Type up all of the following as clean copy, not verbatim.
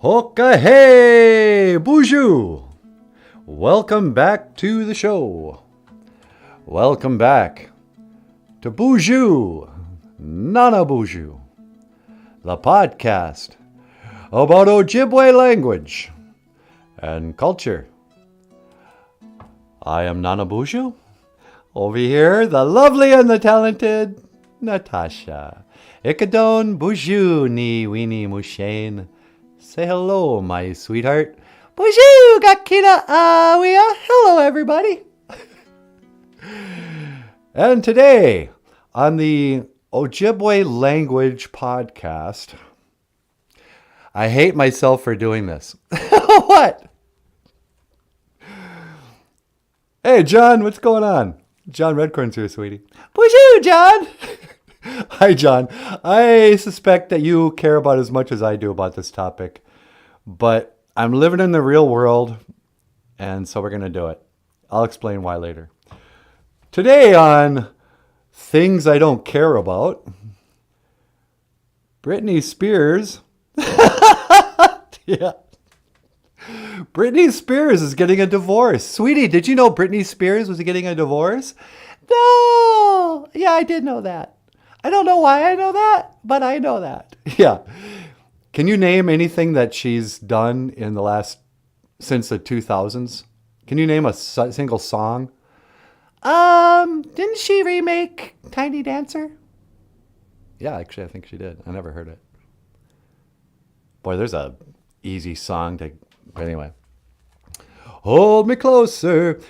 Hoka hey, BOOZHOO! Welcome back to the show. Welcome back to BOOZHOO NANABOOZHOO, the podcast about Ojibwe language and culture. I am NANABOOZHOO. Over here, the lovely and the talented Natasha. Ikadon BOOZHOO ni weenie mushane. Say hello, my sweetheart. BOOZHOO gakina awia. Hello, everybody. And today, on the Ojibwe language podcast, I hate myself for doing this. What? Hey, John, what's going on? John Redcorn's here, sweetie. BOOZHOO, John. Hi, John. I suspect that you care about as much as I do about this topic, but I'm living in the real world, and so we're going to do it. I'll explain why later. Today on Things I Don't Care About, Britney Spears. Yeah. Britney Spears is getting a divorce. Sweetie, did you know Britney Spears was getting a divorce? No. Yeah, I did know that. I don't know why I know that, but I know that. Yeah. Can you name anything that she's done in the since the 2000s? Can you name a single song? Didn't she remake Tiny Dancer? Yeah, actually, I think she did. I never heard it. Boy, there's a easy song to... Anyway. Hold me closer.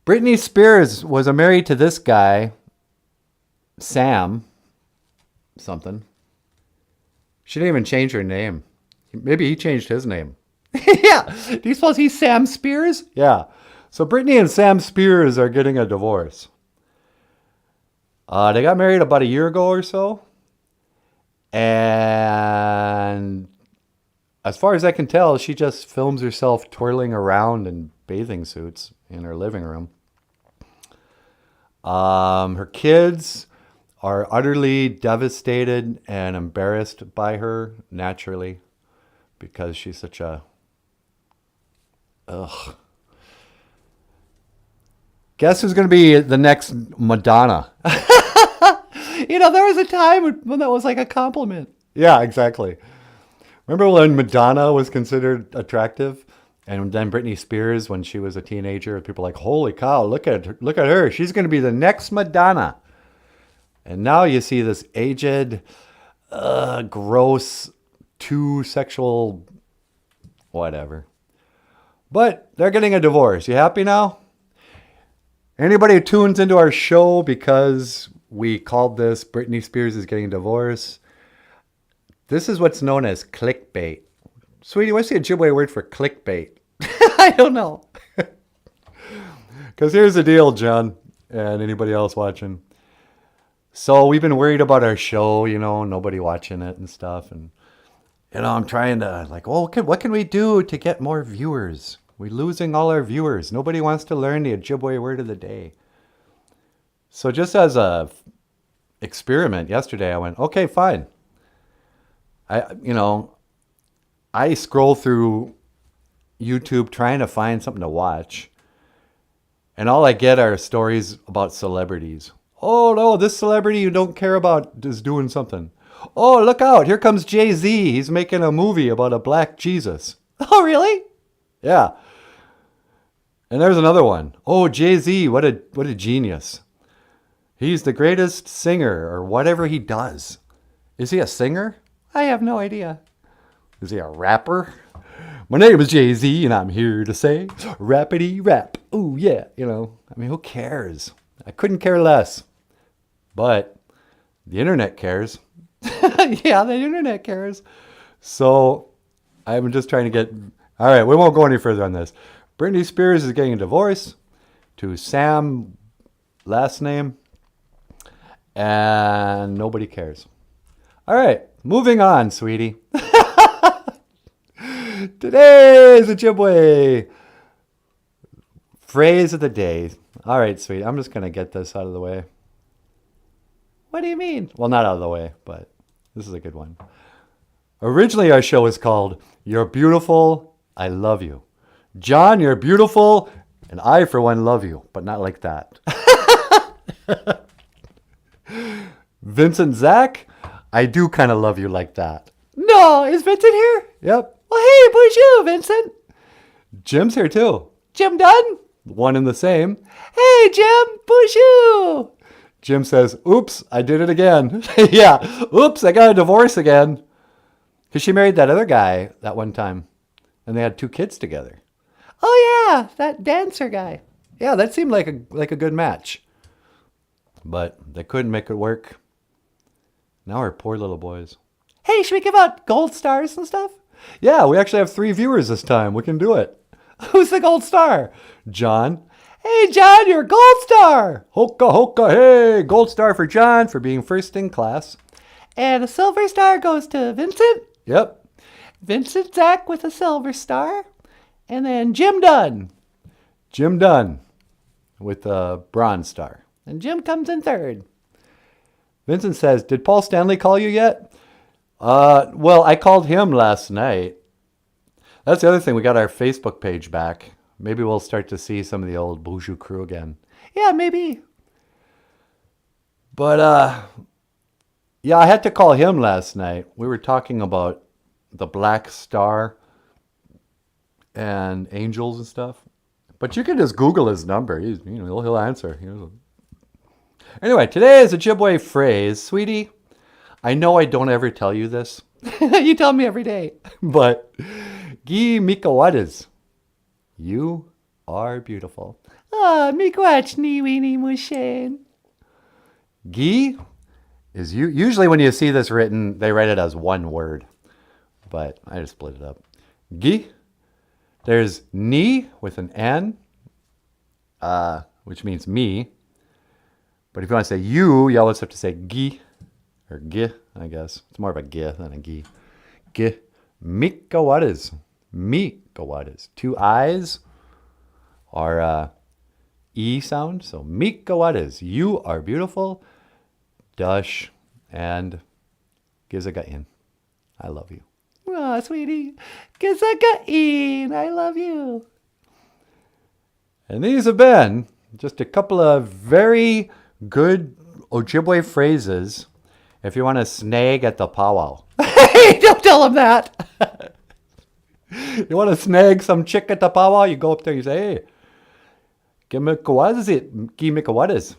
Britney Spears was married to this guy, Sam something. She didn't even change her name. Maybe he changed his name. Yeah. Do you suppose he's Sam Spears? Yeah. So Britney and Sam Spears are getting a divorce. They got married about a year ago or so. And as far as I can tell, she just films herself twirling around in bathing suits in her living room. Her kids are utterly devastated and embarrassed by her, naturally, because she's such a... Ugh. Guess who's going to be the next Madonna? There was a time when that was like a compliment. Yeah, exactly. Remember when Madonna was considered attractive? And then Britney Spears, when she was a teenager, people were like, holy cow, look at her. She's going to be the next Madonna. And now you see this aged, gross, too sexual, whatever. But they're getting a divorce. You happy now? Anybody who tunes into our show because we called this Britney Spears is getting a divorce, this is what's known as clickbait. Sweetie, what's the Ojibwe word for clickbait? I don't know. Because here's the deal, John, and anybody else watching. So we've been worried about our show, nobody watching it and stuff. And, I'm trying to what can we do to get more viewers? We're losing all our viewers. Nobody wants to learn the Ojibwe word of the day. So just as a experiment yesterday, I went, okay, fine. I scroll through YouTube trying to find something to watch. And all I get are stories about celebrities. Oh, no, this celebrity you don't care about is doing something. Oh, look out. Here comes Jay-Z. He's making a movie about a black Jesus. Oh, really? Yeah. And there's another one. Oh, Jay-Z, what a genius. He's the greatest singer or whatever he does. Is he a singer? I have no idea. Is he a rapper? My name is Jay-Z and I'm here to say rappity rap. Ooh, yeah. Who cares? I couldn't care less. But the internet cares. Yeah, the internet cares. So I'm just trying to get... All right, we won't go any further on this. Britney Spears is getting a divorce to Sam, last name, and nobody cares. All right, moving on, sweetie. Today's Ojibwe phrase of the day. All right, sweetie, I'm just going to get this out of the way. What do you mean? Well, not out of the way, but this is a good one. Originally, our show was called you're beautiful. I love you. John, you're beautiful. And I, for one, love you. But not like that. Vincent Zach, I do kind of love you like that. No, is Vincent here? Yep. Well, hey, BOOZHOO, Vincent. Jim's here too. Jim Dunn? One and the same. Hey, Jim, BOOZHOO. Jim says, oops, I did it again. Yeah, oops, I got a divorce again. Because she married that other guy that one time. And they had 2 kids together. Oh, yeah, that dancer guy. Yeah, that seemed like a good match. But they couldn't make it work. Now our poor little boys. Hey, should we give out gold stars and stuff? Yeah, we actually have 3 viewers this time. We can do it. Who's the gold star? John. Hey, John, you're a gold star. Hoka, hoka, hey. Gold star for John for being first in class. And a silver star goes to Vincent. Yep. Vincent Zach with a silver star. And then Jim Dunn. Jim Dunn with a bronze star. And Jim comes in third. Vincent says, did Paul Stanley call you yet? Well, I called him last night. That's the other thing. We got our Facebook page back. Maybe we'll start to see some of the old BOOZHOO crew again. Yeah, maybe. But, yeah, I had to call him last night. We were talking about the Black Star and angels and stuff. But you can just Google his number. He'll answer. Anyway, today is a Ojibwe phrase. Sweetie, I know I don't ever tell you this. You tell me every day. But, gi mikawadas. You are beautiful. Ah, mikwach ni weenie mushen. Gi is you. Usually when you see this written, they write it as one word. But I just split it up. Gi. There's ni with an N, which means me. But if you want to say you always have to say gi or gi, I guess. It's more of a gi than a gi. Gi. Mikawadas. Mikawadas. 2 I's are E sound. So mikawadas. You are beautiful. Dush and gizagain. I love you. Oh, sweetie. Gizagain. I love you. And these have been just a couple of very good Ojibwe phrases if you want to snag at the powwow. Hey, don't tell him that. You want to snag some chick at the powwow? You go up there and you say, hey, Mikawadas.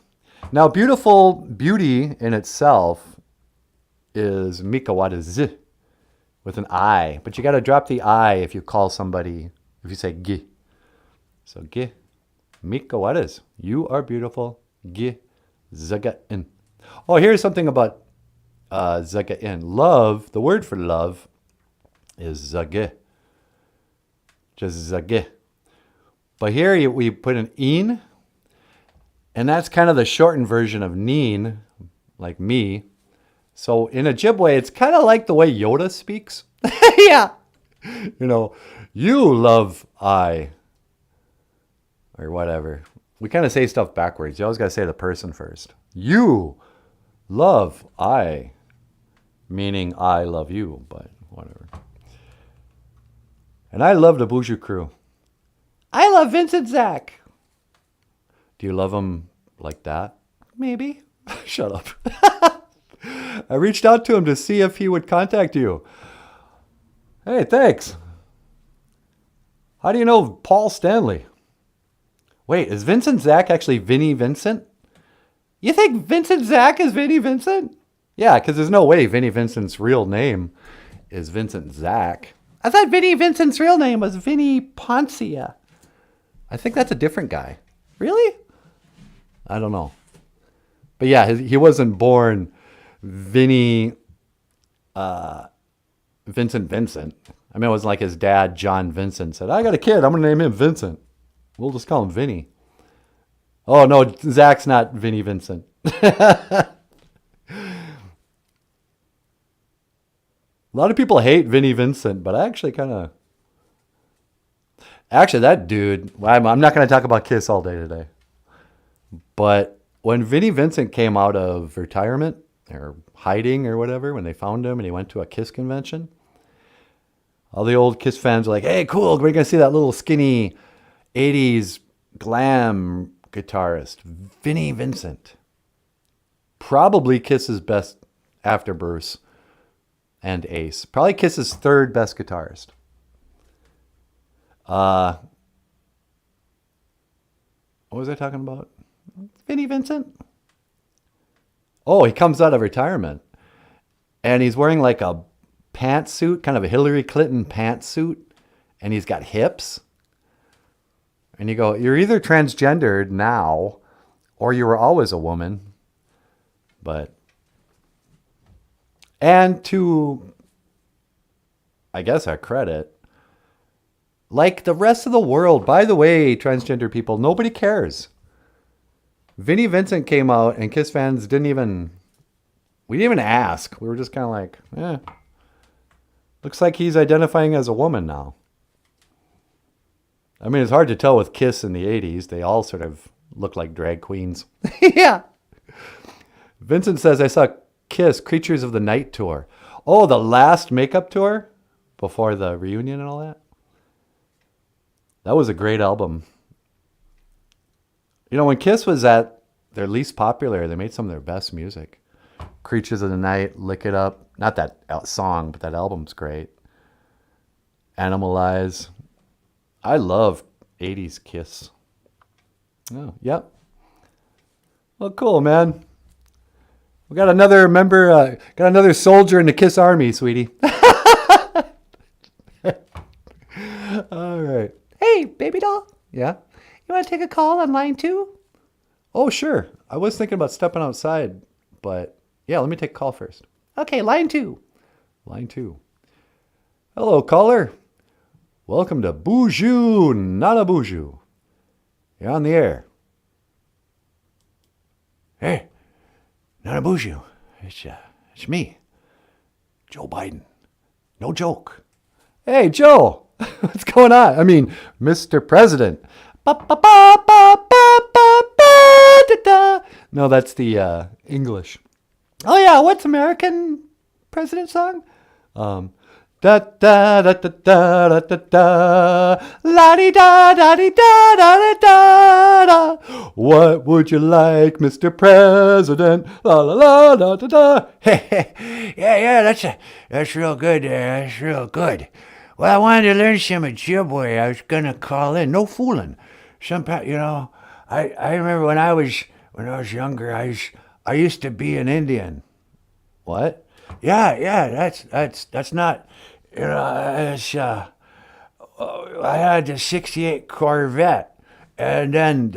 Now, beauty in itself is Mikawadas with an I. But you got to drop the I if you call somebody, if you say gi. So gi, Mikawadas. You are beautiful. Gi, zaga'in. Oh, here's something about zaga'in. Love, the word for love is zageh. Just zageh. But here we put an in, and that's kind of the shortened version of neen, like me. So in Ojibwe, it's kind of like the way Yoda speaks. Yeah. You love I, or whatever. We kind of say stuff backwards. You always got to say the person first. You love I, meaning I love you, but whatever. And I love the BOOZHOO crew. I love Vincent Zach. Do you love him like that? Maybe. Shut up. I reached out to him to see if he would contact you. Hey, thanks. How do you know Paul Stanley? Wait, is Vincent Zach actually Vinnie Vincent? You think Vincent Zach is Vinnie Vincent? Yeah, because there's no way Vinnie Vincent's real name is Vincent Zach. I thought Vinnie Vincent's real name was Vinnie Poncia. I think that's a different guy. Really? I don't know. But yeah, he wasn't born Vincent Vincent. I mean, it was like his dad, John Vincent, said, I got a kid. I'm going to name him Vincent. We'll just call him Vinny. Oh, no, Zach's not Vinnie Vincent. A lot of people hate Vinnie Vincent, but I actually kind of... Actually, that dude... I'm not going to talk about Kiss all day today. But when Vinnie Vincent came out of retirement, or hiding or whatever, when they found him and he went to a Kiss convention, All the old Kiss fans are like, hey, cool, we're going to see that little skinny 80s glam guitarist, Vinnie Vincent. Probably Kiss's best after Bruce and Ace. Probably Kiss's third best guitarist. What was I talking about? Vinnie Vincent? Oh, he comes out of retirement. And he's wearing like a pantsuit, kind of a Hillary Clinton pantsuit. And he's got hips. And you go, you're either transgendered now, or you were always a woman. But, and to, I guess, our credit, like the rest of the world, by the way, transgender people, nobody cares. Vinnie Vincent came out and Kiss fans we didn't even ask. We were just kind of like, looks like he's identifying as a woman now. I mean, it's hard to tell with Kiss in the 80s. They all sort of look like drag queens. Yeah. Vincent says, I saw Kiss Creatures of the Night tour. Oh, the last makeup tour before the reunion and all that? That was a great album. You know, when Kiss was at their least popular, they made some of their best music. Creatures of the Night, Lick It Up. Not that song, but that album's great. Animalize. I love 80s Kiss. Oh, yep. Well, cool, man. We got another member, got another soldier in the Kiss Army, sweetie. All right. Hey, baby doll. Yeah? You want to take a call on line 2? Oh, sure. I was thinking about stepping outside, but yeah, let me take a call first. Okay, line 2. Line 2. Hello, caller. Welcome to BOOZHOO NANABOOZHOO. You're on the air. Hey, NANABOOZHOO. It's me, Joe Biden. No joke. Hey, Joe. What's going on? I mean, Mr. President. No, that's the English. Oh, yeah. What's American president song? Da da da da da da da da la di da da di da da da da. What would you like, Mr. President? La la la da da da. Yeah, that's real good there. That's real good. Well, I wanted to learn some Ojibwe. I was gonna call in. No fooling. I remember when I was younger, I used to be an Indian. What? Yeah. That's not. It's I had the '68 Corvette, and then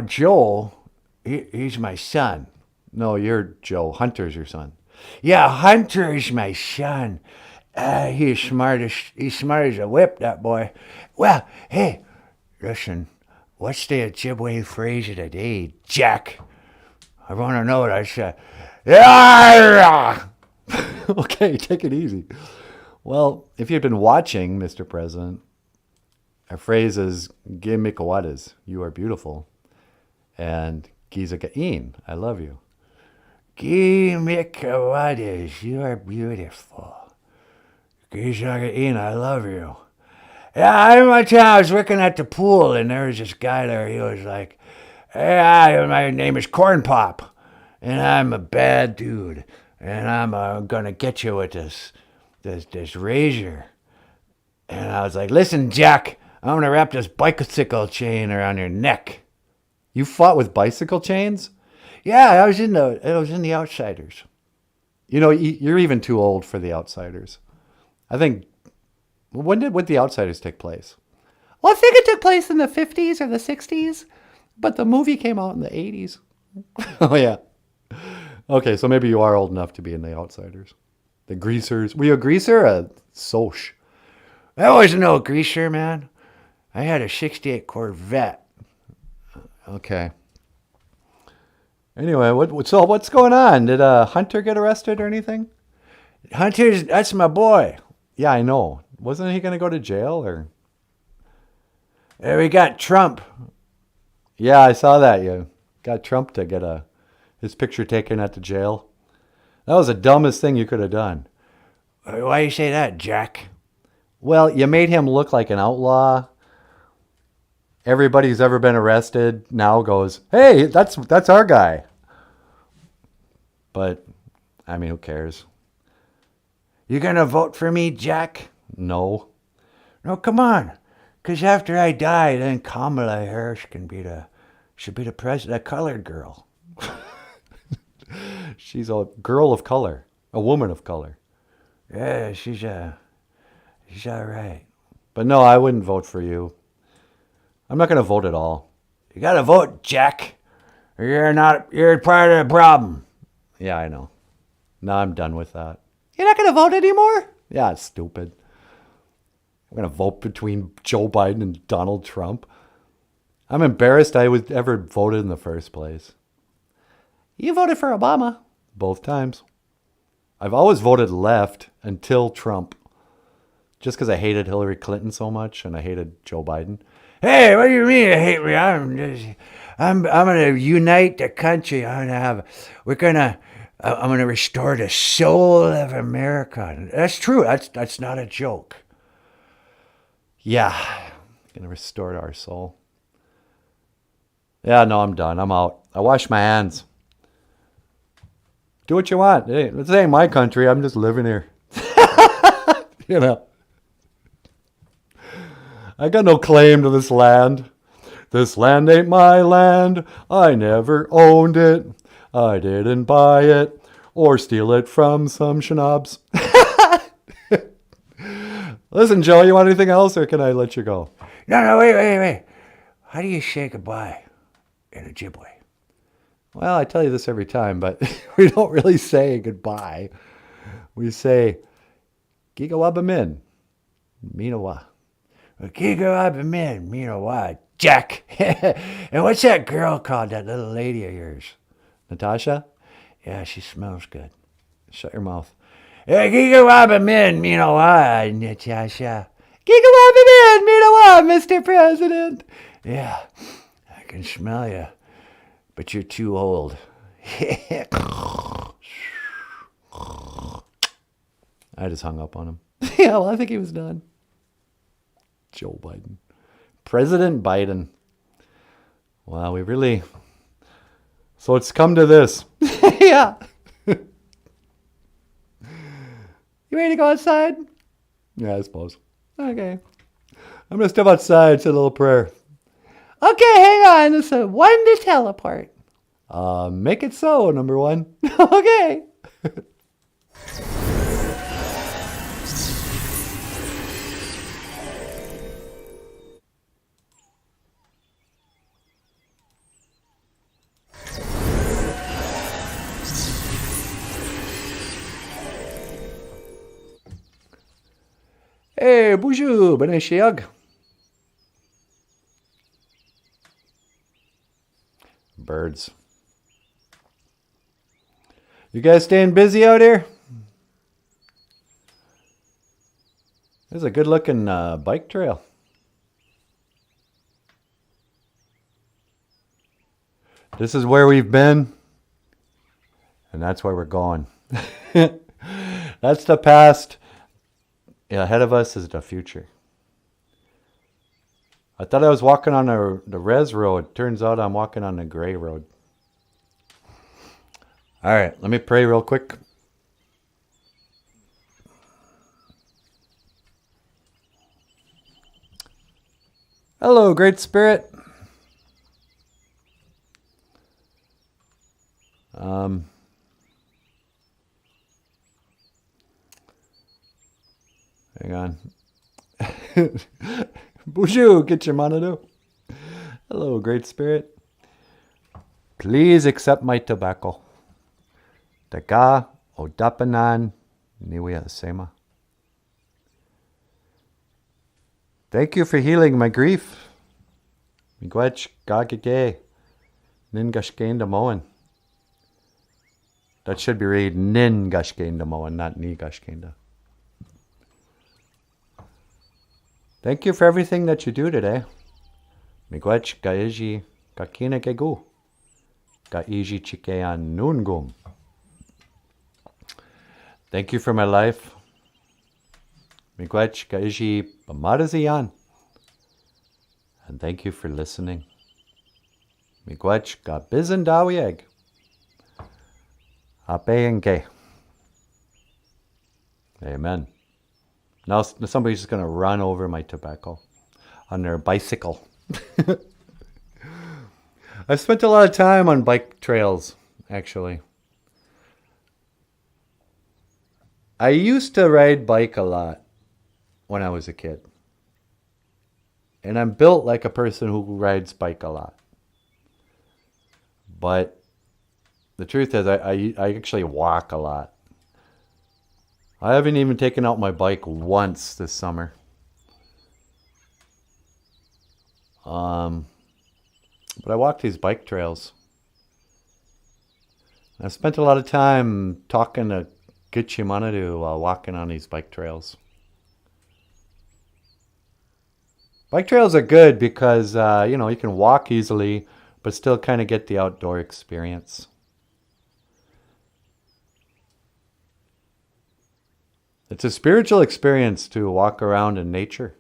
Joel, he's my son. No, you're Joe. Hunter's your son. Yeah, Hunter is my son. He's smart as a whip, that boy. Well, hey, listen, what's the Ojibwe phrase of the day, Jack? I want to know what I said. Yeah. Okay, take it easy. Well, if you've been watching, Mr. President, our phrase is Gimikawadas, you are beautiful, and Gizagain, I love you. Gimikawadas, you are beautiful. Gizagain, I love you. Yeah, I remember one time I was working at the pool, and there was this guy there. He was like, "Hey, my name is Corn Pop, and I'm a bad dude, and I'm gonna get you with this razor." And I was like, "Listen, Jack, I'm gonna wrap this bicycle chain around your neck." You fought with bicycle chains? Yeah, I was in the Outsiders. You know, you're even too old for the Outsiders. I think. When did the Outsiders take place? Well, I think it took place in the 50s or the 60s, but the movie came out in the 80s. Oh, yeah. Okay, so maybe you are old enough to be in the Outsiders. The Greasers. Were you a greaser or a Soch? I wasn't no greaser, man. I had a '68 Corvette. Okay. Anyway, what's going on? Did Hunter get arrested or anything? That's my boy. Yeah, I know. Wasn't he going to go to jail or? We got Trump. Yeah, I saw that. You got Trump to get his picture taken at the jail. That was the dumbest thing you could have done. Why you say that, Jack? Well, you made him look like an outlaw. Everybody who's ever been arrested now goes, hey, that's our guy. But, I mean, who cares? You gonna vote for me, Jack? No. No, come on. Because after I die, then Kamala Harris should be the president, a colored girl. She's a girl of color, a woman of color. Yeah, she's all right. But no, I wouldn't vote for you. I'm not going to vote at all. You gotta vote, Jack. You're part of the problem. Yeah, I know. No, I'm done with that. You're not gonna vote anymore? Yeah, it's stupid. I'm going to vote between Joe Biden and Donald Trump. I'm embarrassed I was ever voted in the first place. You voted for Obama. Both times. I've always voted left until Trump. Just because I hated Hillary Clinton so much and I hated Joe Biden. Hey, what do you mean you hate me? I'm gonna unite the country. I'm gonna restore the soul of America. That's true. That's not a joke. Yeah, going to restore our soul. Yeah, no, I'm done. I'm out. I wash my hands. Do what you want. Hey, this ain't my country. I'm just living here. You know. I got no claim to this land. This land ain't my land. I never owned it. I didn't buy it or steal it from some schnapps. Listen, Joe, you want anything else or can I let you go? No, wait. How do you say goodbye in Ojibwe? Well, I tell you this every time, but we don't really say goodbye. We say, Gigawabamin, Minawa. Gigawabamin, Minawa, Jack. And what's that girl called, that little lady of yours? Natasha? Yeah, she smells good. Shut your mouth. Gigawabamin, Minawa, Natasha. Gigawabamin, Minawa, Mr. President. Yeah, I can smell you. But you're too old. I just hung up on him. Yeah, well, I think he was done. Joe Biden. President Biden. Wow, we really... So it's come to this. Yeah. You ready to go outside? Yeah, I suppose. Okay. I'm going to step outside, say a little prayer. Okay, hang on. This is one to teleport. Make it so, number one. Okay. Hey, BOOZHOO, ben shiag. Birds. You guys staying busy out here? There's a good looking bike trail. This is where we've been. And that's where we're going. That's the past. Ahead of us is the future. I thought I was walking on the res road. Turns out I'm walking on the gray road. All right, let me pray real quick. Hello, Great Spirit. Hang on. BOOZHOO, get your manado. Hello, Great Spirit. Please accept my tobacco. Daga o dapanan niwia sema. Thank you for healing my grief. Miigwech gagage nin gashkain damoan. That should be read nin gashkain damoan, not ni gashkain. Thank you for everything that you do today. Miigwech gaiji kakina gegu. Gaiji chikean nungum. Thank you for my life. Miigwech kaishi pamaraziyan. And thank you for listening. Miigwech ka bizendawieg. Apeenke. Amen. Now somebody's just going to run over my tobacco on their bicycle. I've spent a lot of time on bike trails, actually. I used to ride bike a lot when I was a kid. And I'm built like a person who rides bike a lot. But the truth is, I actually walk a lot. I haven't even taken out my bike once this summer. But I walk these bike trails. I've spent a lot of time talking to Gitchimanadu while walking on these bike trails. Bike trails are good because, you can walk easily, but still kind of get the outdoor experience. It's a spiritual experience to walk around in nature.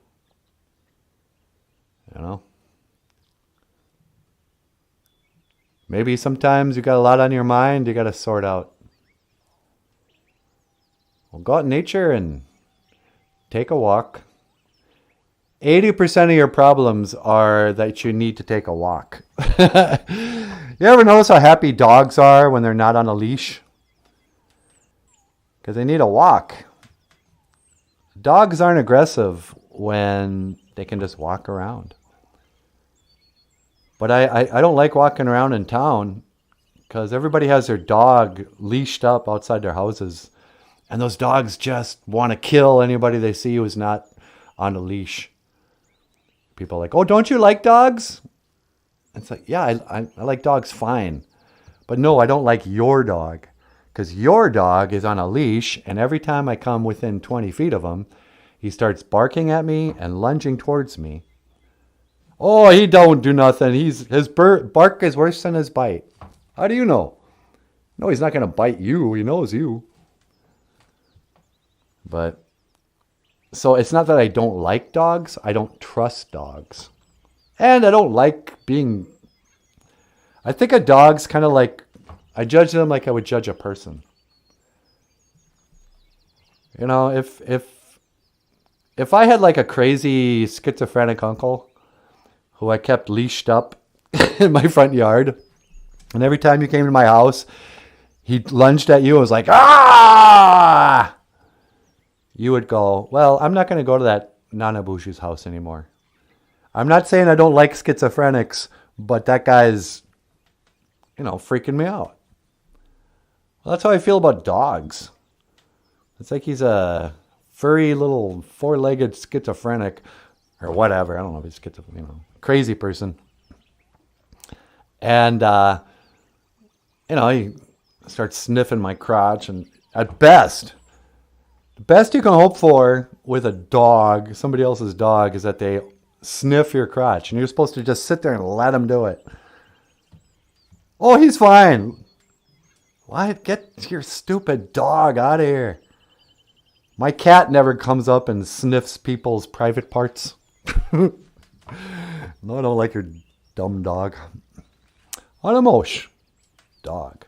Maybe sometimes you got a lot on your mind you got to sort out. Well, go out in nature and take a walk. 80% of your problems are that you need to take a walk. You ever notice how happy dogs are when they're not on a leash? Because they need a walk. Dogs aren't aggressive when they can just walk around. But I don't like walking around in town because everybody has their dog leashed up outside their houses. And those dogs just want to kill anybody they see who's not on a leash. People are like, oh, don't you like dogs? It's like, yeah, I like dogs fine. But no, I don't like your dog. Because your dog is on a leash, and every time I come within 20 feet of him, he starts barking at me and lunging towards me. Oh, he don't do nothing. His bark is worse than his bite. How do you know? No, he's not going to bite you. He knows you. But, so it's not that I don't like dogs. I don't trust dogs. And I don't like being... I think a dog's kind of like... I judge them like I would judge a person. If I had like a crazy schizophrenic uncle who I kept leashed up in my front yard, and every time you came to my house, he lunged at you and was like, ah! You would go, well, I'm not going to go to that Nanaboozhoo's house anymore. I'm not saying I don't like schizophrenics, but that guy's, freaking me out. Well, that's how I feel about dogs. It's like he's a furry little four-legged schizophrenic or whatever. I don't know if he's crazy person. And, he starts sniffing my crotch. And at best, the best you can hope for with a dog, somebody else's dog, is that they sniff your crotch. And you're supposed to just sit there and let them do it. Oh, he's fine. What? Get your stupid dog out of here. My cat never comes up and sniffs people's private parts. No, I don't like your dumb dog. Anamosh. Dog.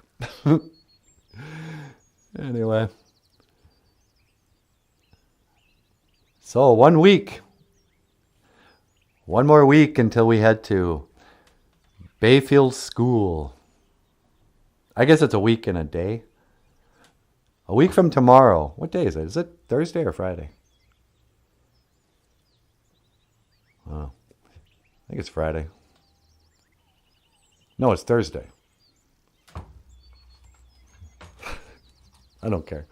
Anyway. So 1 week. One more week until we head to Bayfield School. I guess it's a week and a day. A week from tomorrow. What day is it? Is it Thursday or Friday? Oh, I think it's Friday. No, it's Thursday. I don't care.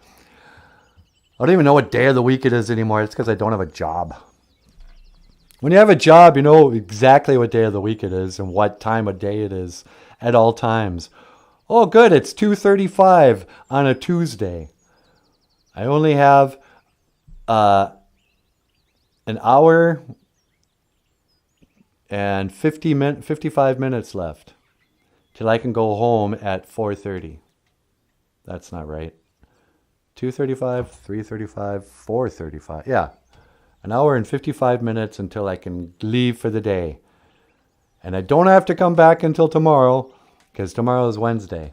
I don't even know what day of the week it is anymore. It's because I don't have a job. When you have a job, you know exactly what day of the week it is and what time of day it is at all times. Oh, good. It's 2:35 on a Tuesday. I only have an hour and 55 minutes left till I can go home at 4:30. That's not right. 2:35, 3:35, 4:35. Yeah, An hour and 55 minutes until I can leave for the day. And I don't have to come back until tomorrow, because tomorrow is Wednesday.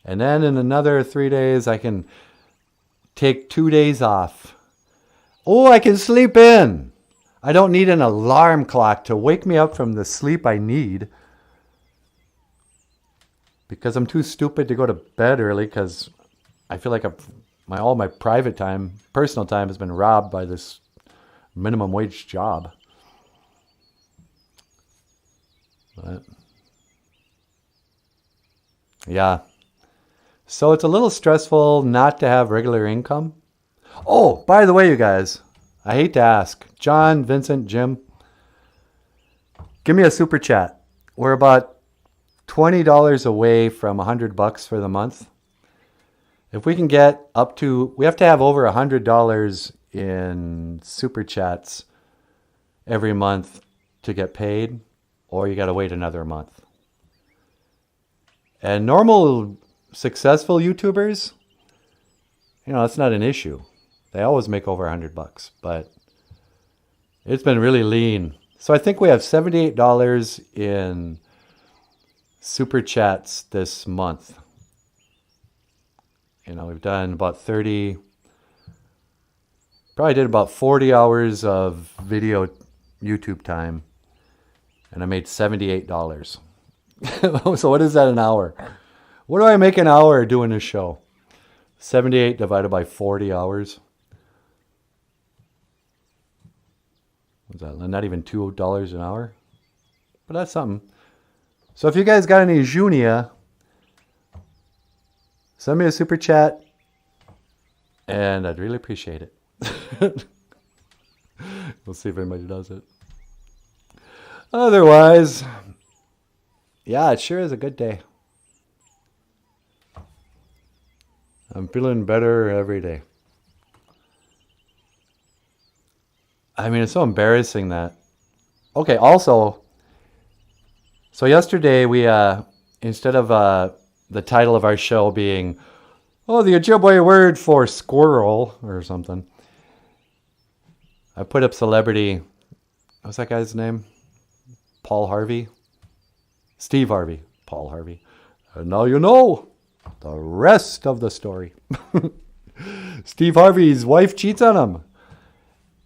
And then in another 3 days, I can take 2 days off. Oh, I can sleep in. I don't need an alarm clock to wake me up from the sleep I need. Because I'm too stupid to go to bed early, because I feel like all my private time, personal time has been robbed by this minimum wage job. But yeah. So it's a little stressful not to have regular income. Oh, by the way, you guys, I hate to ask. John, Vincent, Jim, give me a super chat. We're about $20 away from $100 for the month. If we can get up to, we have to have over $100 in super chats every month to get paid, or you got to wait another month. And normal successful YouTubers, that's not an issue. They always make over $100, but it's been really lean. So I think we have $78 in super chats this month. We've done about 30, probably did about 40 hours of video YouTube time, and I made $78. So what is that an hour? What do I make an hour doing this show? 78 divided by 40 hours. What's that? Not even $2 an hour? But that's something. So if you guys got any Junia, send me a super chat, and I'd really appreciate it. We'll see if anybody does it. Otherwise, yeah, it sure is a good day. I'm feeling better every day. I mean, it's so embarrassing that... Okay, also, so yesterday we, instead of the title of our show being, the Ojibwe word for squirrel or something, I put up celebrity, what's that guy's name? Paul Harvey? Steve Harvey. Paul Harvey. And now you know the rest of the story. Steve Harvey's wife cheats on him.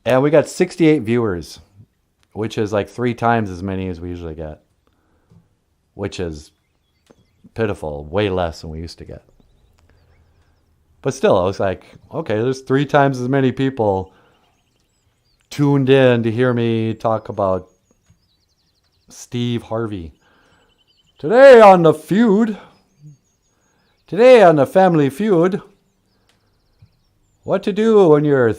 And we got 68 viewers, which is like 3 times as many as we usually get, which is pitiful, way less than we used to get. But still, I was like, okay, there's 3 times as many people tuned in to hear me talk about Steve Harvey. Today on the Family Feud, what to do when your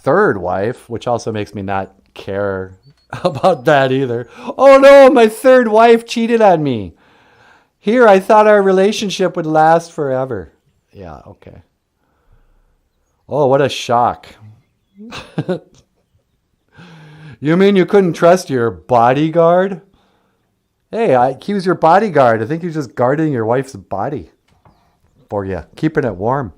third wife, which also makes me not care about that either. Oh no, my third wife cheated on me. Here, I thought our relationship would last forever. Yeah, okay. Oh, what a shock. You mean you couldn't trust your bodyguard? Hey, he was your bodyguard. I think he was just guarding your wife's body for you, keeping it warm.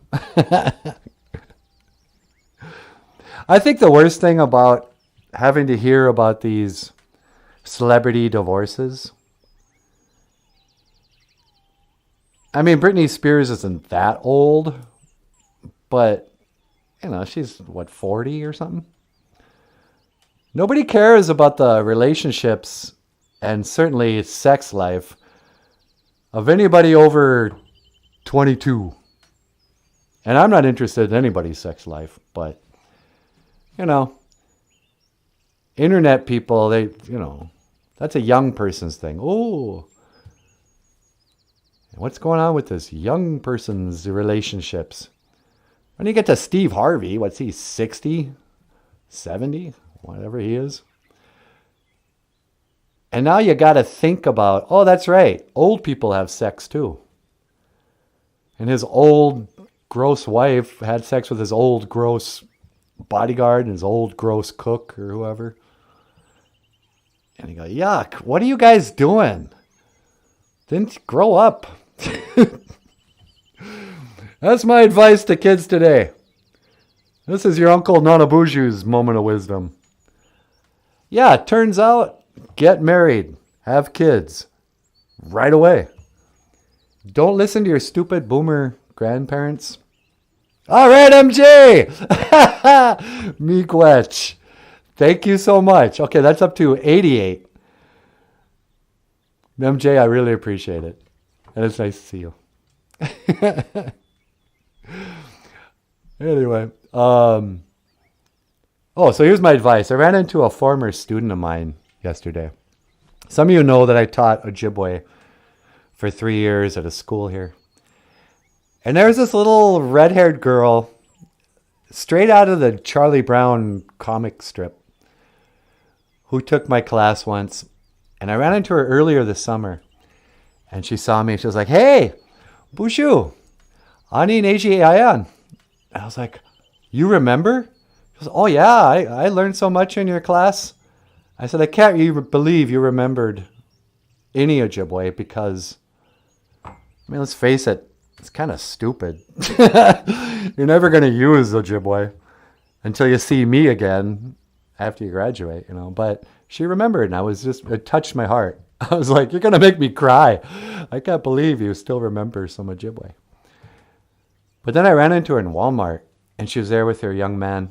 I think the worst thing about having to hear about these celebrity divorces, I mean, Britney Spears isn't that old, but, she's, 40 or something? Nobody cares about the relationships and certainly sex life of anybody over 22. And I'm not interested in anybody's sex life, but, internet people, that's a young person's thing. Oh, what's going on with this young person's relationships? When you get to Steve Harvey, what's he, 60, 70, whatever he is? And now you got to think about, oh, that's right, old people have sex too. And his old, gross wife had sex with his old, gross bodyguard and his old, gross cook or whoever. And you go, yuck, what are you guys doing? Didn't grow up. That's my advice to kids today. This is your Uncle Nanaboozhoo's moment of wisdom. Yeah, it turns out, get married, have kids, right away. Don't listen to your stupid boomer grandparents. All right, MJ! Miigwech. Thank you so much. Okay, that's up to 88. MJ, I really appreciate it. And it's nice to see you. Anyway. So here's my advice. I ran into a former student of mine yesterday. Some of you know that I taught Ojibwe for 3 years at a school here. And there's this little red-haired girl straight out of the Charlie Brown comic strip who took my class once. And I ran into her earlier this summer. And she saw me. She was like, hey, BOOZHOO, Ani Neji Ayan. And I was like, you remember? She goes, oh, yeah, I learned so much in your class. I said, I can't believe you remembered any Ojibwe because, I mean, let's face it, it's kind of stupid. You're never going to use Ojibwe until you see me again after you graduate, you know. But she remembered, and it touched my heart. I was like, you're going to make me cry. I can't believe you still remember some Ojibwe. But then I ran into her in Walmart, and she was there with her young man.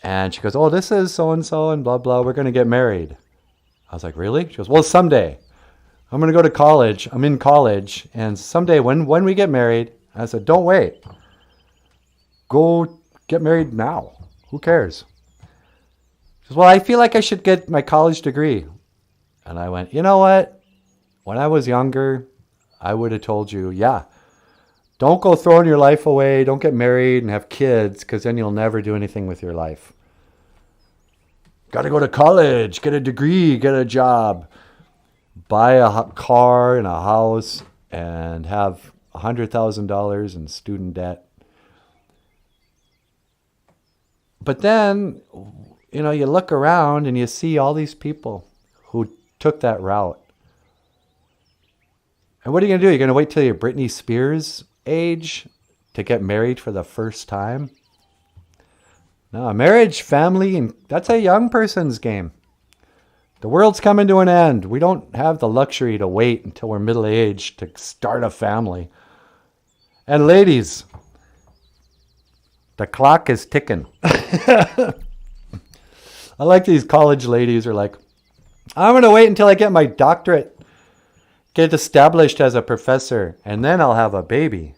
And she goes, oh, this is so-and-so and blah, blah. We're going to get married. I was like, really? She goes, well, someday. I'm going to go to college. I'm in college. And someday when we get married, I said, don't wait. Go get married now. Who cares? She goes, well, I feel like I should get my college degree. And I went, you know what? When I was younger, I would have told you, yeah, don't go throwing your life away. Don't get married and have kids because then you'll never do anything with your life. Got to go to college, get a degree, get a job, buy a car and a house, and have $100,000 in student debt. But then, you know, you look around and you see all these people who took that route. And what are you going to do? You're going to wait till you're Britney Spears age to get married for the first time? No, marriage, family, and that's a young person's game. The world's coming to an end. We don't have the luxury to wait until we're middle-aged to start a family. And ladies, the clock is ticking. I like these college ladies who are like, I'm going to wait until I get my doctorate, get established as a professor, and then I'll have a baby.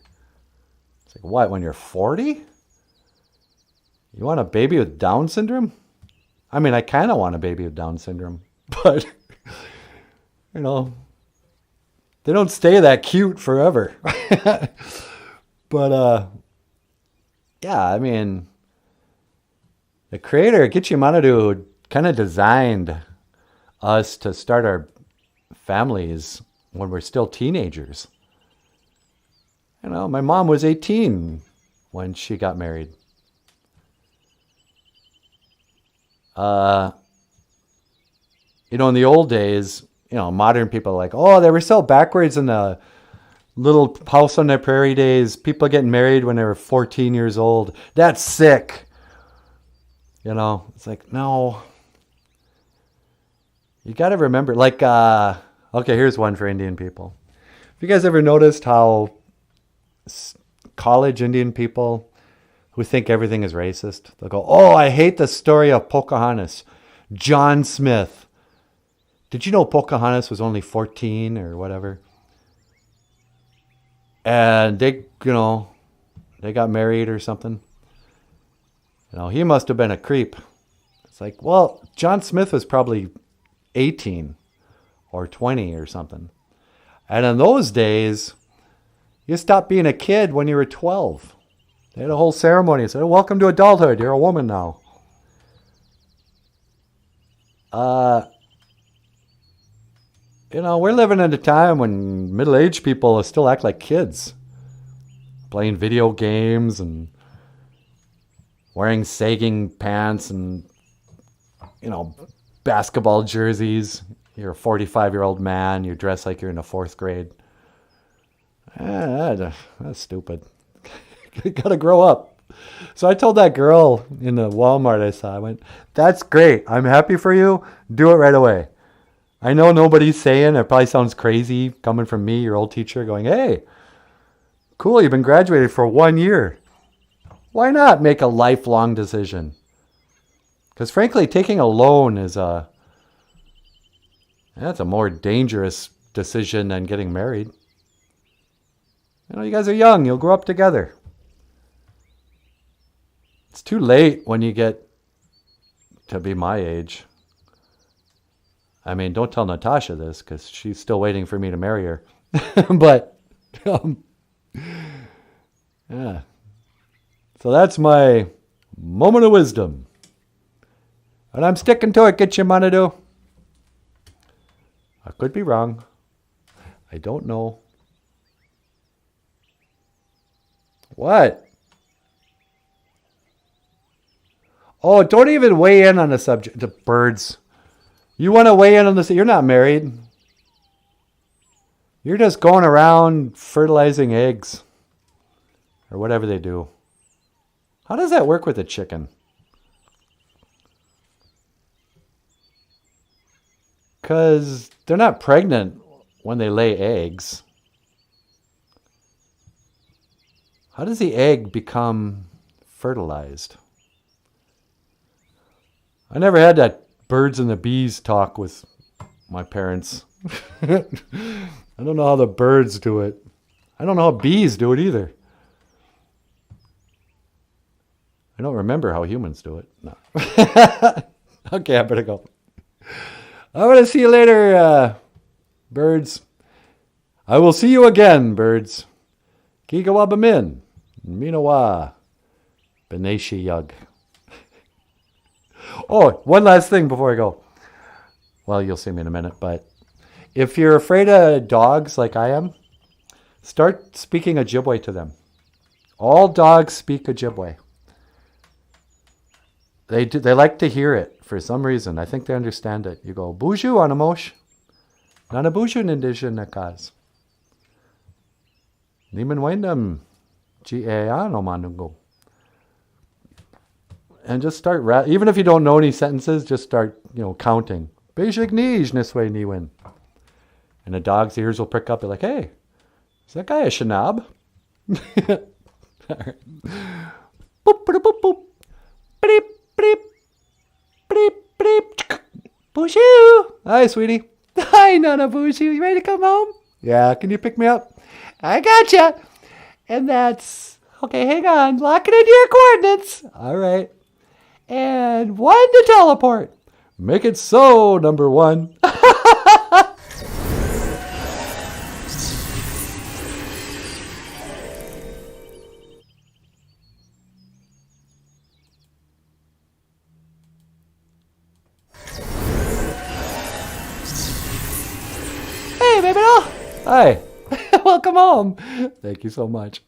It's like, what, when you're 40? You want a baby with Down syndrome? I mean, I kind of want a baby with Down syndrome, but, you know, they don't stay that cute forever. But, yeah, I mean, the creator, Gitchimanidu, kind of designed us to start our families when we're still teenagers. You know, my mom was 18 when she got married. You know, in the old days, you know, modern people are like, oh, they were so backwards in the little house on the prairie days. People getting married when they were 14 years old. That's sick. You know, it's like, no. You got to remember, like, okay, here's one for Indian people. Have you guys ever noticed how college Indian people who think everything is racist, they'll go, oh, I hate the story of Pocahontas. John Smith. Did you know Pocahontas was only 14 or whatever? And they, you know, they got married or something. You know, he must have been a creep. It's like, well, John Smith was probably 18 or 20 or something. And in those days, you stopped being a kid when you were 12. They had a whole ceremony. They said, welcome to adulthood. You're a woman now. You know, we're living in a time when middle-aged people still act like kids. Playing video games and wearing sagging pants and, you know, basketball jerseys. You're a 45-year-old man. You dress like you're in the 4th grade. That's stupid. You gotta grow up. So I told that girl in the Walmart I saw, I went, that's great. I'm happy for you. Do it right away. I know nobody's saying, it probably sounds crazy coming from me, your old teacher, going, hey, cool, you've been graduated for 1 year. Why not make a lifelong decision? Because frankly, taking a loan is that's a more dangerous decision than getting married. You know, you guys are young. You'll grow up together. It's too late when you get to be my age. I mean, don't tell Natasha this because she's still waiting for me to marry her. But, yeah. So that's my moment of wisdom. And I'm sticking to it. Get your money, do. I could be wrong. I don't know. What? Oh, don't even weigh in on the subject. The birds. You want to weigh in on this? You're not married. You're just going around fertilizing eggs. Or whatever they do. How does that work with a chicken? Because they're not pregnant when they lay eggs. How does the egg become fertilized? I never had that birds and the bees talk with my parents. I don't know how the birds do it. I don't know how bees do it either. I don't remember how humans do it. No. Okay, I better go. I want to see you later, birds. I will see you again, birds. Kigawabamin. Minawa. Beneshi Yug. Oh, one last thing before I go. Well, you'll see me in a minute, but if you're afraid of dogs like I am, start speaking Ojibwe to them. All dogs speak Ojibwe. They like to hear it for some reason. I think they understand it. You go, BOOZHOO NANABOOZHOO. NANABOOZHOO NANABOOZHOO. Niman Windam. G-A-Ano Manungo. And just start, even if you don't know any sentences, just start, counting. Basic Nij Nisway Niwin. And the dog's ears will prick up. They're like, hey, is that guy a Shanab? All right. Boop, boop, boop, boop. Beep, beep, beep, beep. BOOZHOO. Hi, sweetie. Hi, NANABOOZHOO. You ready to come home? Yeah, can you pick me up? I gotcha. And that's, okay, hang on. Lock it into your coordinates. All right. And 1 to teleport. Make it so, number 1. Hey, baby doll. Hi. Welcome home. Thank you so much.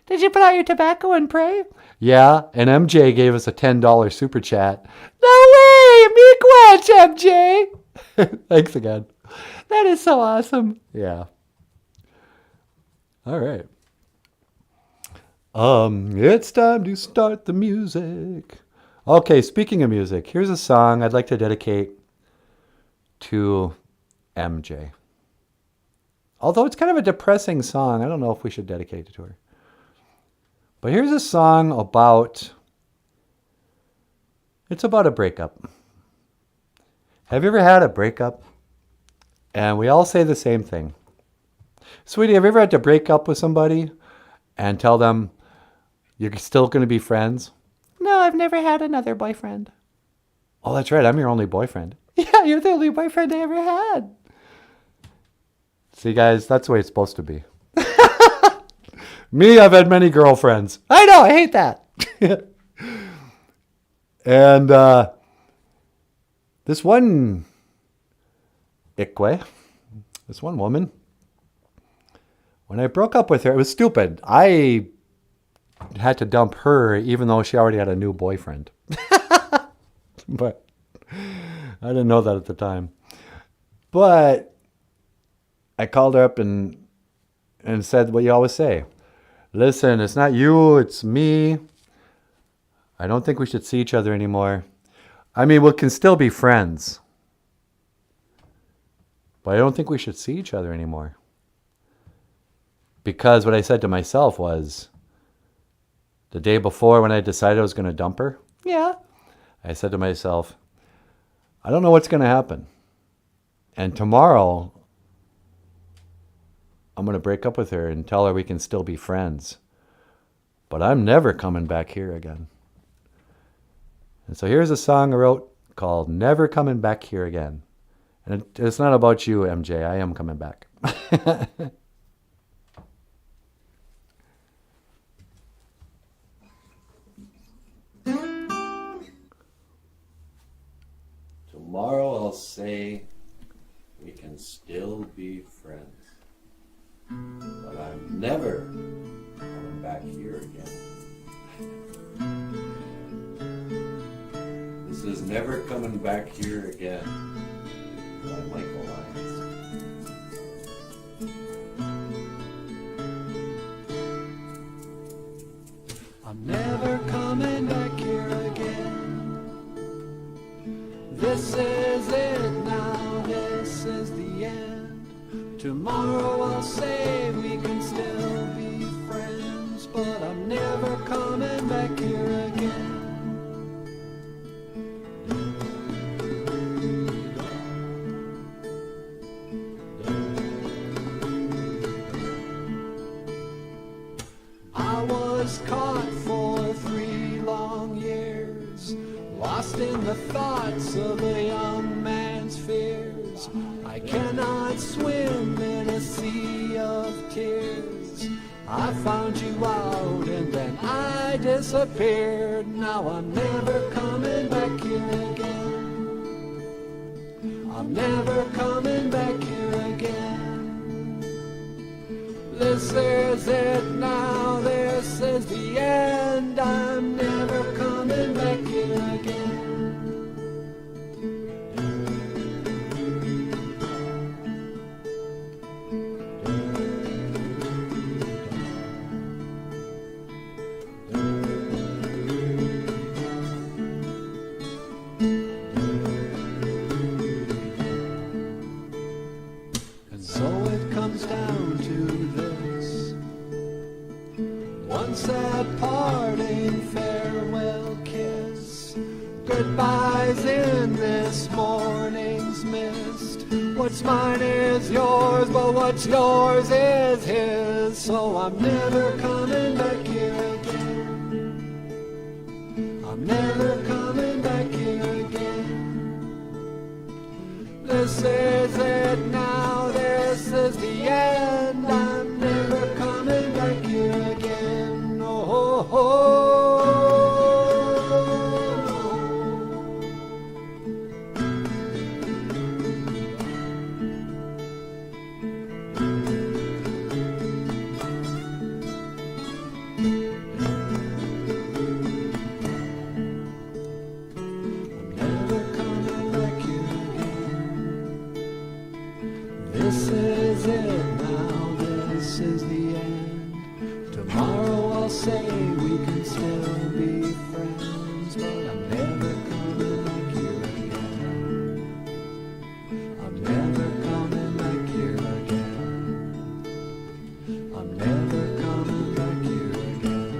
Did you put out your tobacco and pray? Yeah, and MJ gave us a $10 super chat. No way! Miigwech, MJ! Thanks again. That is so awesome. Yeah. All right. It's time to start the music. Okay, speaking of music, here's a song I'd like to dedicate to MJ. Although it's kind of a depressing song, I don't know if we should dedicate it to her. But here's a song it's about a breakup. Have you ever had a breakup? And we all say the same thing. Sweetie, have you ever had to break up with somebody and tell them you're still going to be friends? No, I've never had another boyfriend. Oh, that's right. I'm your only boyfriend. Yeah, you're the only boyfriend I ever had. See, guys, that's the way it's supposed to be. Me, I've had many girlfriends. I know, I hate that. And this one this one woman, when I broke up with her, it was stupid. I had to dump her even though she already had a new boyfriend. But I didn't know that at the time. But I called her up and said what you always say. Listen, it's not you, it's me. I don't think we should see each other anymore. I mean, we can still be friends. But I don't think we should see each other anymore. Because what I said to myself was, the day before when I decided I was going to dump her, yeah, I said to myself, I don't know what's going to happen. And tomorrow, I'm going to break up with her and tell her we can still be friends. But I'm never coming back here again. And so here's a song I wrote called Never Coming Back Here Again. And it's not about you, MJ. I am coming back. Tomorrow I'll say we can still be friends. But I'm never coming back here again. This is Never Coming Back Here Again by Michael Lyons. I'm never coming back here again. This is it now, this is the end. Tomorrow I'll say we can still be friends, but I'm never coming back here again. I was caught for 3 long years, lost in the thoughts of a young man's fears. I cannot swim in a sea of tears. I found you out and then I disappeared. Now I'm never coming back here again. I'm never coming back here again. This is it now, this is the end. I'm never coming back here again. And so it comes down to this. One sad parting farewell kiss. Goodbyes in this morning's mist. What's mine is yours, but what's yours is his. So I'm never coming back here again. I'm never coming back here again. This is it now, this is the end. I'm never coming back here again. Oh, oh, oh. I'm never coming back here again. This is it now, this is the end. Tomorrow I'll say we can still be friends, but I'm never coming back here again. I'm never coming back here again. I'm never coming back here again.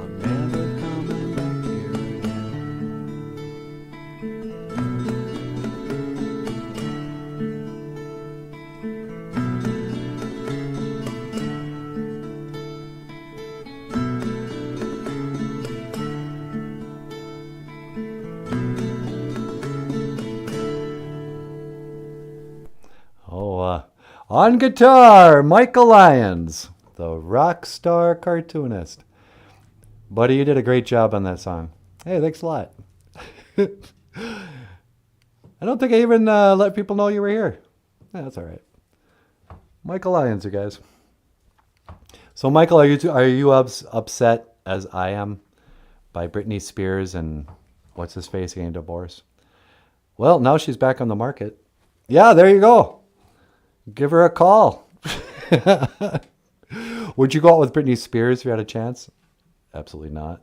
I'm never coming back here again. On guitar, Michael Lyons, the rock star cartoonist. Buddy, you did a great job on that song. Hey, thanks a lot. I don't think I even let people know you were here. Yeah, that's all right. Michael Lyons, you guys. So, Michael, are you upset as I am by Britney Spears and what's his face getting divorced? Well, now she's back on the market. Yeah, there you go. Give her a call. Would you go out with Britney Spears if you had a chance? Absolutely not.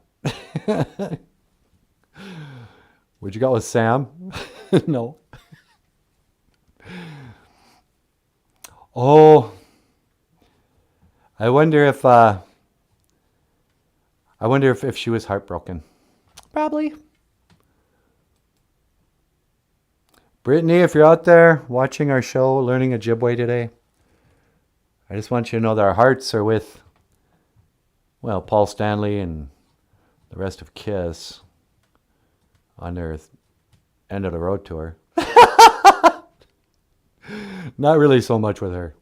Would you go out with Sam? No. Oh, I wonder if she was heartbroken. Probably. Brittany, if you're out there watching our show, learning Ojibwe today, I just want you to know that our hearts are with, well, Paul Stanley and the rest of KISS on their end of the road tour. Not really so much with her.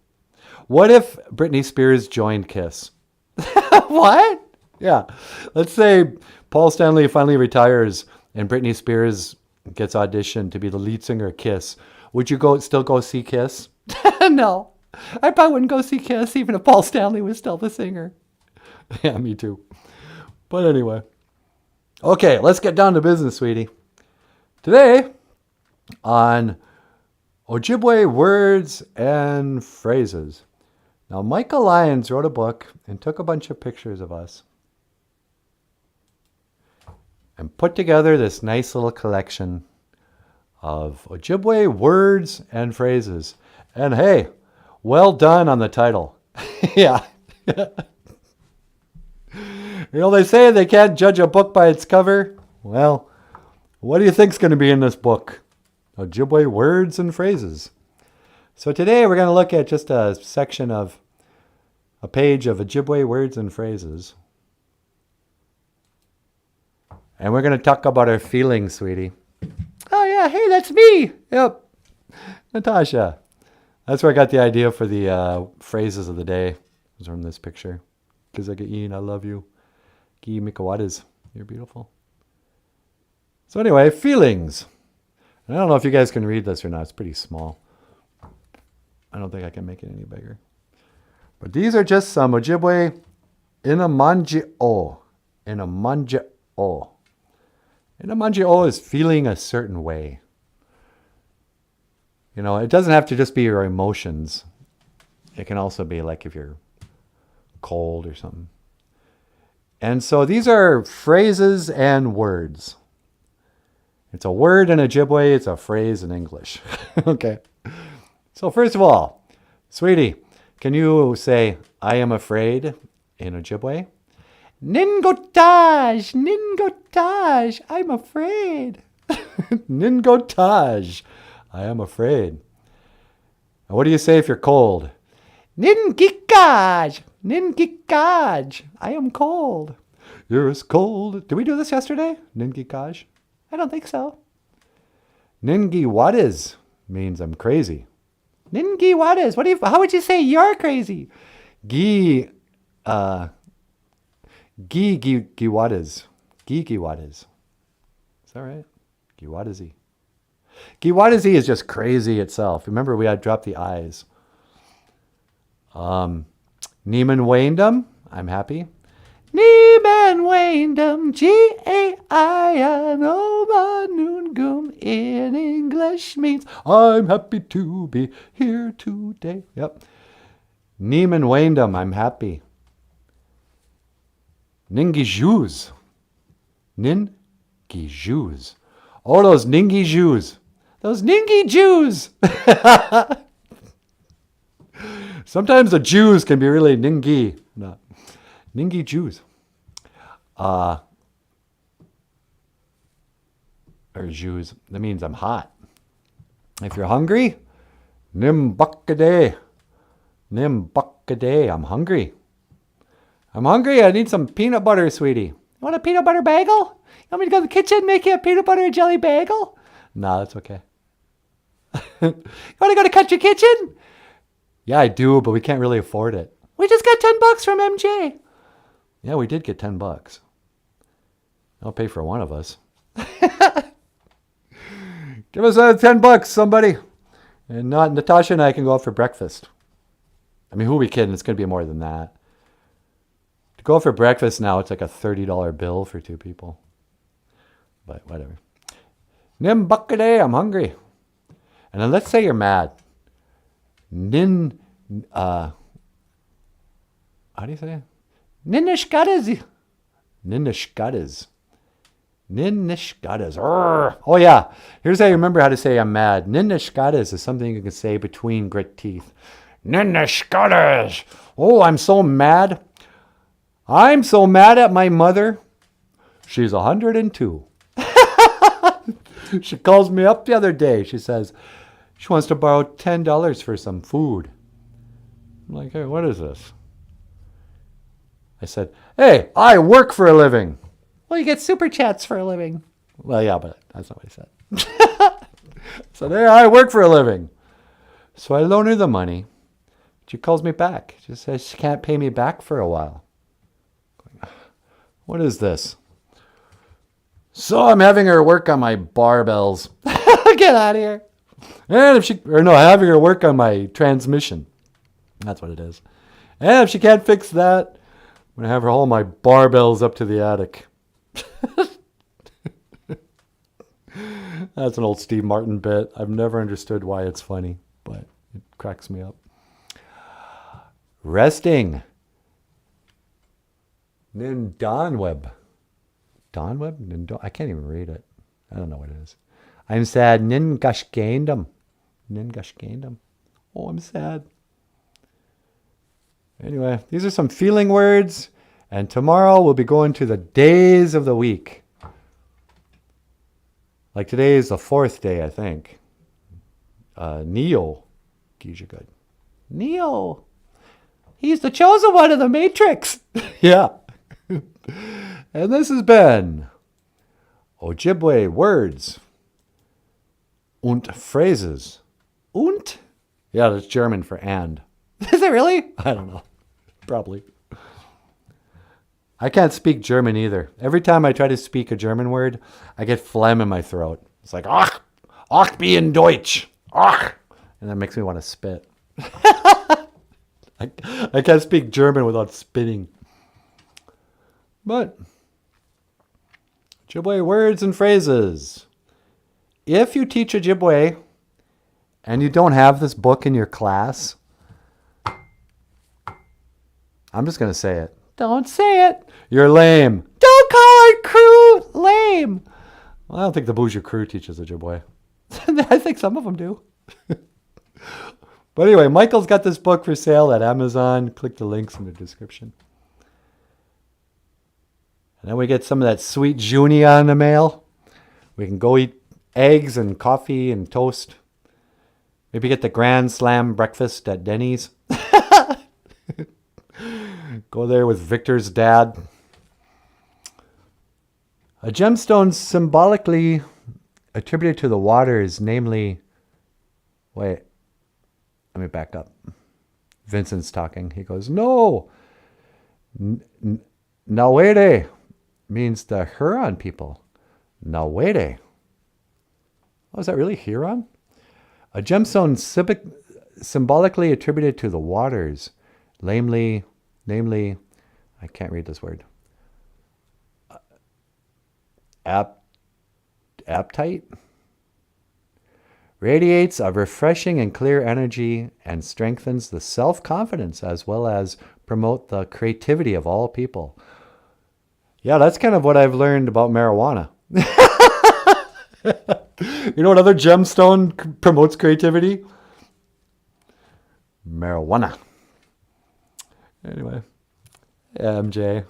What if Britney Spears joined KISS? What? Yeah. Let's say Paul Stanley finally retires and Britney Spears gets auditioned to be the lead singer of KISS. Would you still go see KISS? No. I probably wouldn't go see KISS even if Paul Stanley was still the singer. Yeah, me too. But anyway. Okay, let's get down to business, sweetie. Today, on Ojibwe words and phrases. Now, Michael Lyons wrote a book and took a bunch of pictures of us and put together this nice little collection of Ojibwe words and phrases. And hey, well done on the title. Yeah. You know, they say they can't judge a book by its cover. Well, what do you think's going to be in this book? Ojibwe words and phrases. So today we're going to look at just a section of a page of Ojibwe words and phrases. And we're going to talk about our feelings, sweetie. Oh yeah, hey, that's me. Yep, Natasha. That's where I got the idea for the phrases of the day. It was from this picture. Kizagain, I love you. Gi Mikawadas, you're beautiful. So anyway, feelings. And I don't know if you guys can read this or not. It's pretty small. I don't think I can make it any bigger. But these are just some Ojibwe inamanji-o. Inamanji-o. Inamanji-o is feeling a certain way. You know, it doesn't have to just be your emotions. It can also be like if you're cold or something. And so these are phrases and words. It's a word in Ojibwe, it's a phrase in English. Okay. So first of all, sweetie, can you say, I am afraid in Ojibwe? Ningotage, ningotage, I'm afraid. Ningotage, I am afraid. And what do you say if you're cold? Ningikaj, ningikaj, I am cold. You're as cold. Did we do this yesterday? Ningikaj? I don't think so. Ningi what is means I'm crazy. Ningi what is? How would you say you're crazy? Gi what is? Gi what is? Is that right? Gi what is he? Gi what is he is just crazy itself. Remember we had dropped the I's. Neiman Waindum, I'm happy. Neiman Waindum, G-A-I-N-O-Ma-Noon-Gum in English means I'm happy to be here today. Yep. Neiman Waindum, I'm happy. Ningi Jews. Ningi Jews. Oh, those Ningi Jews. Those Ningi Jews. Sometimes the Jews can be really Ningi. No. Ningi Jews. Or Jews. That means I'm hot. If you're hungry, Nimbukade. Nimbukade. I'm hungry. I'm hungry. I need some peanut butter, sweetie. You want a peanut butter bagel? You want me to go to the kitchen and make you a peanut butter and jelly bagel? No, that's okay. You want to go to Country Kitchen? Yeah, I do, but we can't really afford it. We just got $10 from MJ. Yeah, we did get $10. I'll pay for one of us. Give us $10, somebody. And not Natasha and I can go out for breakfast. I mean, who are we kidding? It's going to be more than that. To go out for breakfast now, it's like a $30 bill for two people. But whatever. Nimbukade, I'm hungry. And then let's say you're mad. How do you say it? Ninishkadas. Ninishkadas. Ninishkadas. Oh, yeah. Here's how you remember how to say I'm mad. Ninishkadas is something you can say between grit teeth. Ninishkadas. Oh, I'm so mad. I'm so mad at my mother. She's 102. She calls me up the other day. She says she wants to borrow $10 for some food. I'm like, hey, what is this? I said, hey, I work for a living. Well, you get super chats for a living. Well, yeah, but that's not what I said. I said, hey, I work for a living. So I loan her the money. She calls me back. She says she can't pay me back for a while. What is this? So I'm having her work on my barbells. Get out of here. And if having her work on my transmission. That's what it is. And if she can't fix that, I'm going to have her haul my barbells up to the attic. That's an old Steve Martin bit. I've never understood why it's funny, but it cracks me up. Resting. Nindonweb. Donweb? I can't even read it. I don't know what it is. I'm sad. Ningashgaindum. Ningashgaindum. Oh, I'm sad. Anyway, these are some feeling words. And tomorrow we'll be going to the days of the week. Like today is the 4th day, I think. Neo. Good. Neo. He's the chosen one of the Matrix. Yeah. And this has been Ojibwe words und phrases. Und? Yeah, that's German for and. Is it really? I don't know. Probably. I can't speak German either. Every time I try to speak a German word, I get phlegm in my throat. It's like, ach bin Deutsch. Ach. And that makes me want to spit. I can't speak German without spitting. But Ojibwe words and phrases. If you teach Ojibwe and you don't have this book in your class, I'm just going to say it. Don't say it. You're lame. Don't call our crew lame. Well, I don't think the BOOZHOO crew teaches Ojibwe. I think some of them do. But anyway, Michael's got this book for sale at Amazon. Click the links in the description. And then we get some of that sweet Junia in the mail. We can go eat eggs and coffee and toast. Maybe get the Grand Slam breakfast at Denny's. Go there with Victor's dad. A gemstone symbolically attributed to the waters, namely... Wait. Let me back up. Vincent's talking. He goes, no. Nawere means the Huron people. Nawere. Oh, is that really Huron? A gemstone symbolically attributed to the waters, namely, I can't read this word. Aptite? Radiates a refreshing and clear energy and strengthens the self-confidence as well as promote the creativity of all people. Yeah, that's kind of what I've learned about marijuana. You know what other gemstone promotes creativity? Marijuana. Anyway, MJ.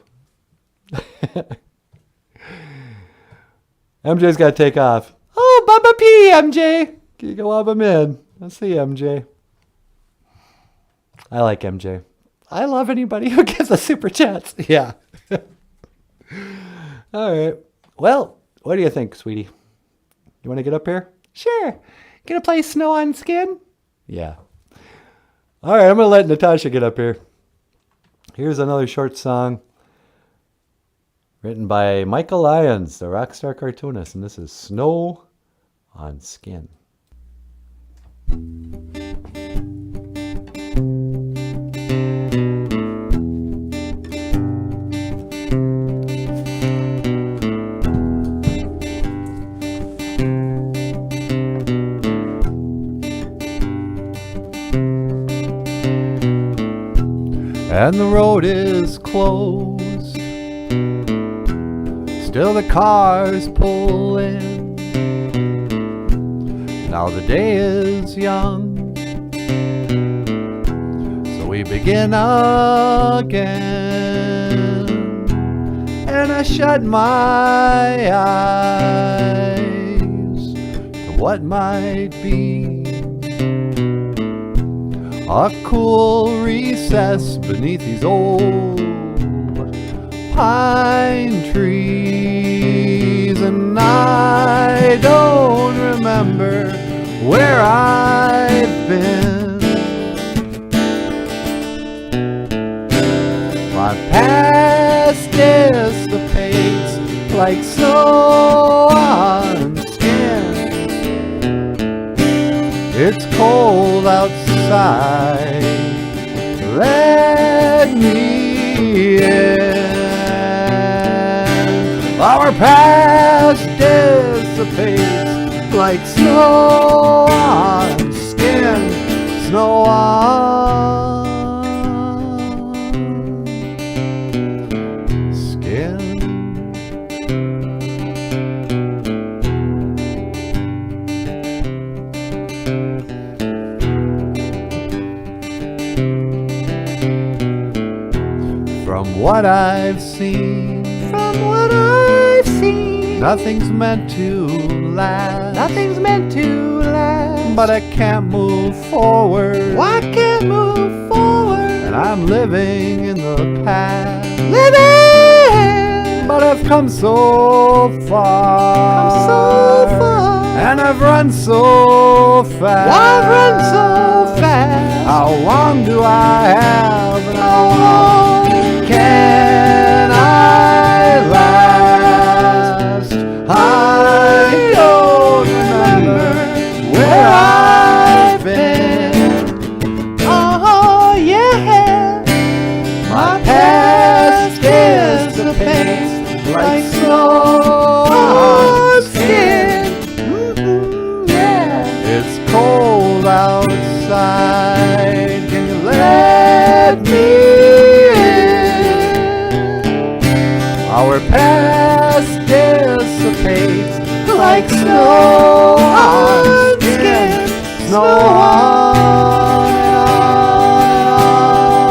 MJ's got to take off. Oh, Bubba P, MJ. Can you go up him in? Let's see, MJ. I like MJ. I love anybody who gives us super chats. Yeah. All right. Well, what do you think, sweetie? You want to get up here? Sure. Gonna play Snow on Skin? Yeah. All right, I'm going to let Natasha get up here. Here's another short song written by Michael Lyons, the rock star cartoonist, and this is Snow on Skin. and the road is closed. Still the cars pull in. Now the day is young, so we begin again. And I shut my eyes to what might be a cool recess beneath these old pine trees. And I don't remember where I've been. My past dissipates like snow on skin. It's cold outside, let me in. Our past dissipates like snow on skin, snow on skin. From what I've seen, nothing's meant to last. Nothing's meant to last. But I can't move forward. I can't move forward. And I'm living in the past. Living. But I've come so far. And I've run so fast. I've run so fast. How long do I have? And how long can I last? I don't remember where I've been. Oh yeah. My past dissipates like snow on skin. Yeah. It's cold outside. Can you let me in? Our past dissipates like snow on skin. Snow on and on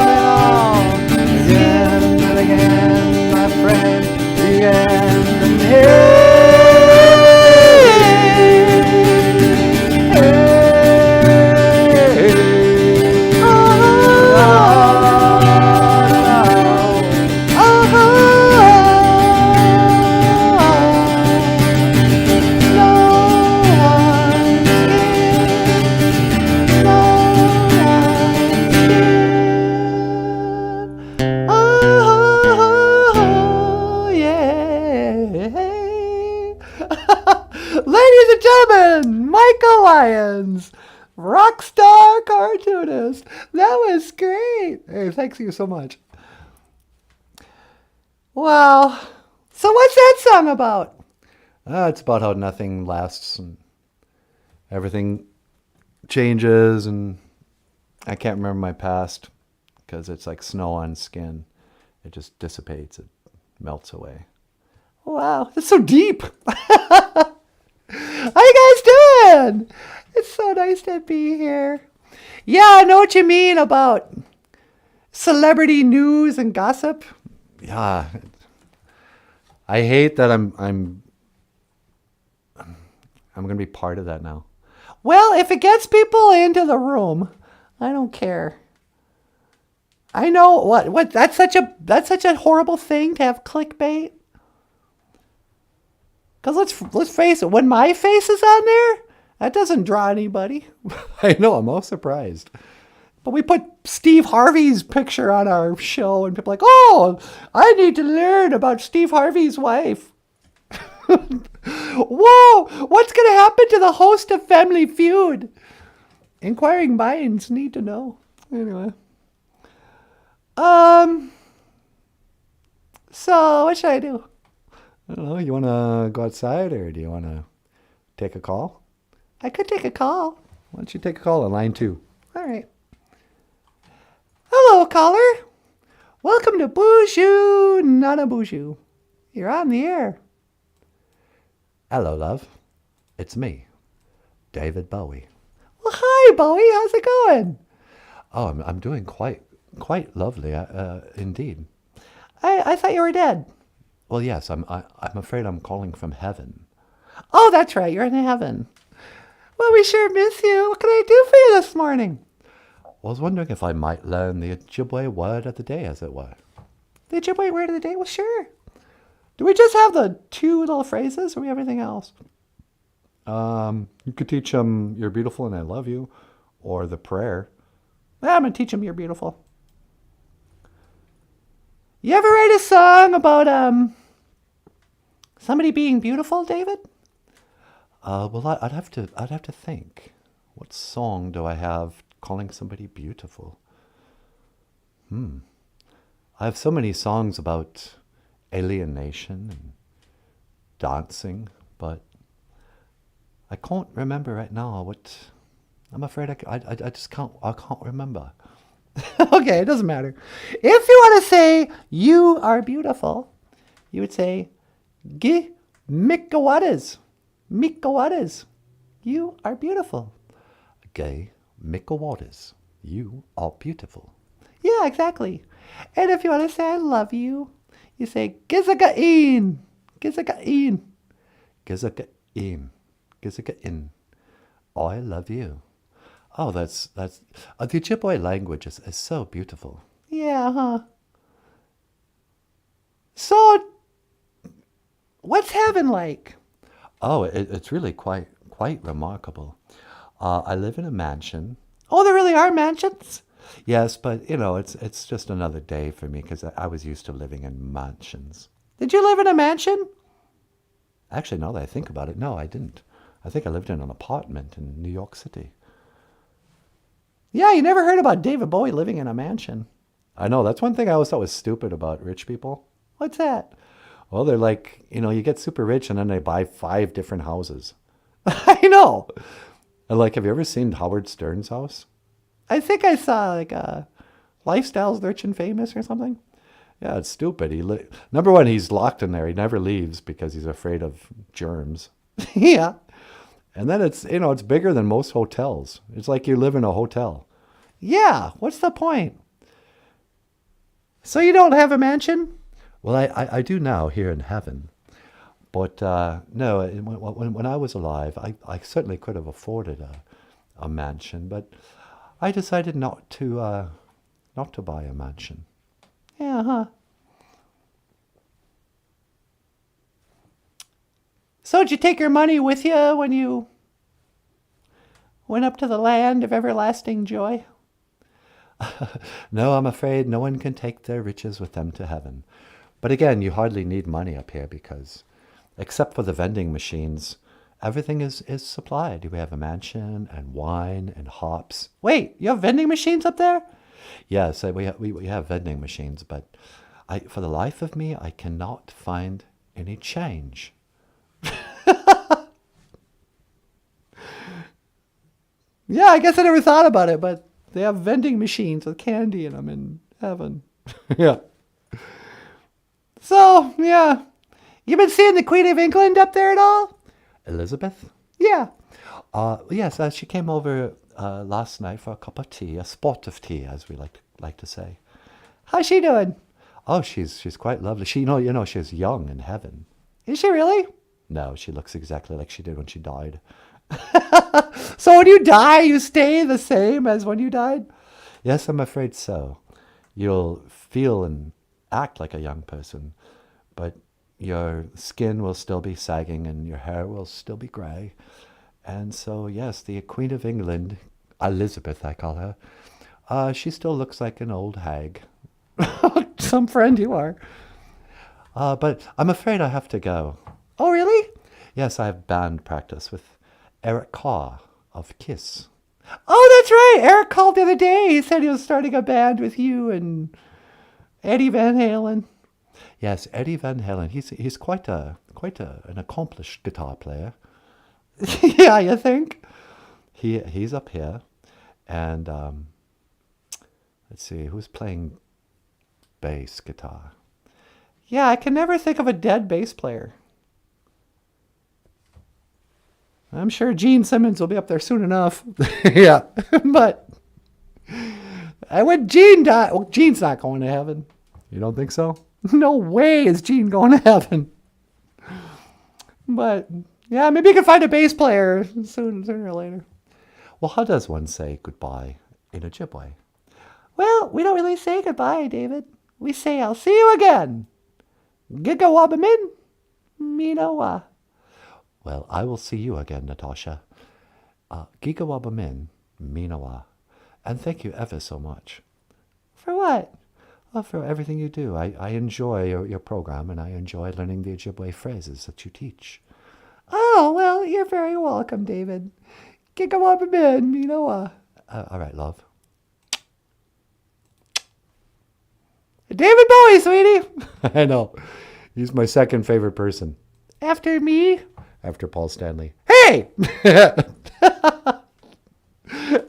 and on. Again and again, my friend, again and again. Ladies and gentlemen, Michael Lyons, rock star cartoonist. That was great. Hey, thanks you so much. Well, so what's that song about? It's about how nothing lasts and everything changes, and I can't remember my past because it's like snow on skin. It just dissipates. It melts away. Wow, that's so deep. How you guys doing? It's so nice to be here. Yeah, I know what you mean about celebrity news and gossip. Yeah, I hate that I'm gonna be part of that now. Well, if it gets people into the room, I don't care. I know what that's such a horrible thing to have clickbait. Because let's face it, when my face is on there, that doesn't draw anybody. I know, I'm all surprised. But we put Steve Harvey's picture on our show, and people are like, oh, I need to learn about Steve Harvey's wife. Whoa, what's going to happen to the host of Family Feud? Inquiring minds need to know. Anyway. So what should I do? I don't know. You want to go outside, or do you want to take a call? I could take a call. Why don't you take a call on line 2? All right. Hello, caller. Welcome to BOOZHOO NANABOOZHOO. You're on the air. Hello, love. It's me, David Bowie. Well, hi, Bowie. How's it going? Oh, I'm doing quite lovely, indeed. I thought you were dead. Well, yes, I'm afraid I'm calling from heaven. Oh, that's right. You're in heaven. Well, we sure miss you. What can I do for you this morning? I was wondering if I might learn the Ojibwe word of the day, as it were. The Ojibwe word of the day? Well, sure. Do we just have the 2 little phrases, or we have anything else? You could teach them "You're beautiful and I love you," or the prayer. I'm going to teach them you're beautiful. You ever write a song about somebody being beautiful, David? Well, I'd have to think. What song do I have calling somebody beautiful? I have so many songs about alienation and dancing, but I can't remember right now what. I'm afraid I just can't remember. Okay, it doesn't matter. If you want to say you are beautiful, you would say, Gi Mikawadas. Mikawadas. You are beautiful. Gay Mickle Waters, you are beautiful. Yeah, exactly. And if you want to say I love you, you say Gizagain. Gizagain. Gizaka-in. Gizaka-in. I love you. Oh, that's the Ojibwe language is so beautiful. Yeah, huh? So, what's heaven like? Oh, it's really quite remarkable. I live in a mansion. Oh, there really are mansions? Yes, but it's just another day for me because I was used to living in mansions. Did you live in a mansion? Actually, now that I think about it, no, I didn't. I think I lived in an apartment in New York City. Yeah, you never heard about David Bowie living in a mansion. I know, that's one thing I always thought was stupid about rich people. What's that? Well, they're like, you get super rich and then they buy 5 different houses. I know. And like, have you ever seen Howard Stern's house? I think I saw like Lifestyles Rich and Famous or something. Yeah, it's stupid. Number one, he's locked in there. He never leaves because he's afraid of germs. Yeah. And then it's bigger than most hotels. It's like you live in a hotel. Yeah, what's the point? So you don't have a mansion? Well, I do now here in heaven. But no, when I was alive, I certainly could have afforded a mansion, but I decided not to buy a mansion. Yeah, huh? So did you take your money with you when you went up to the land of everlasting joy? No, I'm afraid no one can take their riches with them to heaven. But again, you hardly need money up here because, except for the vending machines, everything is supplied. We have a mansion and wine and hops. Wait, you have vending machines up there? Yes, we have vending machines, but for the life of me, I cannot find any change. Yeah, I guess I never thought about it, but they have vending machines with candy in them in heaven. Yeah. So, yeah. You been seeing the Queen of England up there at all? Elizabeth? Yeah. Yes, she came over last night for a cup of tea, a spot of tea, as we like to say. How's she doing? Oh, she's quite lovely. She, she's young in heaven. Is she really? No, she looks exactly like she did when she died. So when you die, you stay the same as when you died? Yes, I'm afraid so. You'll feel and act like a young person, but your skin will still be sagging and your hair will still be grey. And so, yes, the Queen of England, Elizabeth I call her, she still looks like an old hag. Some friend you are. But I'm afraid I have to go. Oh, really? Yes, I have band practice with Eric Carr of Kiss. Oh, that's right. Eric called the other day. He said he was starting a band with you and Eddie Van Halen. Yes, Eddie Van Halen. He's quite an accomplished guitar player. Yeah, you think? He's up here, and let's see who's playing bass guitar. Yeah, I can never think of a dead bass player. I'm sure Gene Simmons will be up there soon enough. Yeah, but when Gene died, well, Gene's not going to heaven. You don't think so? No way is Gene going to heaven. But yeah, maybe you can find a bass player sooner or later. Well, how does one say goodbye in Ojibwe? Well, we don't really say goodbye, David. We say, I'll see you again. Gigawabamin, Minowa. Well, I will see you again, Natasha. Gigawabamin, Minowa. And thank you ever so much. For what? Well, for everything you do. I enjoy your program, and I enjoy learning the Ojibwe phrases that you teach. Oh, well, you're very welcome, David. Gigawabamin, Minowa. All right, love. David Bowie, sweetie. I know. He's my second favorite person. After me? After Paul Stanley. Hey!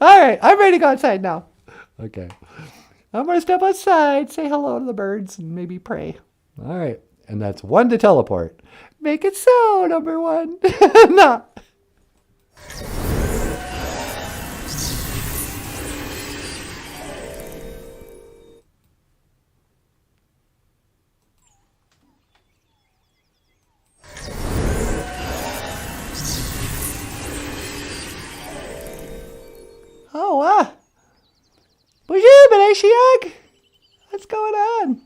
All right, I'm ready to go outside now. Okay. I'm going to step outside, say hello to the birds, and maybe pray. All right. And that's 1 to teleport. Make it so, number 1. No. Oh, BOOZHOO, Benashiag. What's going on?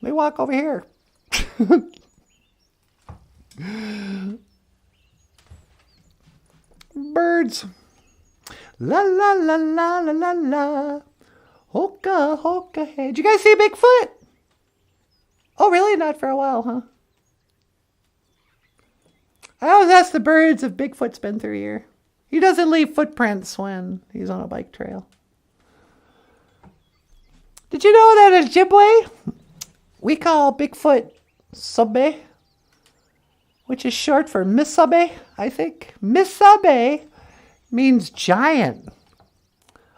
Let me walk over here. Birds. La la la la la la la. Hoka hoka hey. Did you guys see Bigfoot? Oh, really? Not for a while, huh? I always ask the birds if Bigfoot's been through here. He doesn't leave footprints when he's on a bike trail. Did you know that in Ojibwe, we call Bigfoot Sabe, which is short for Misabe, I think. Misabe means giant.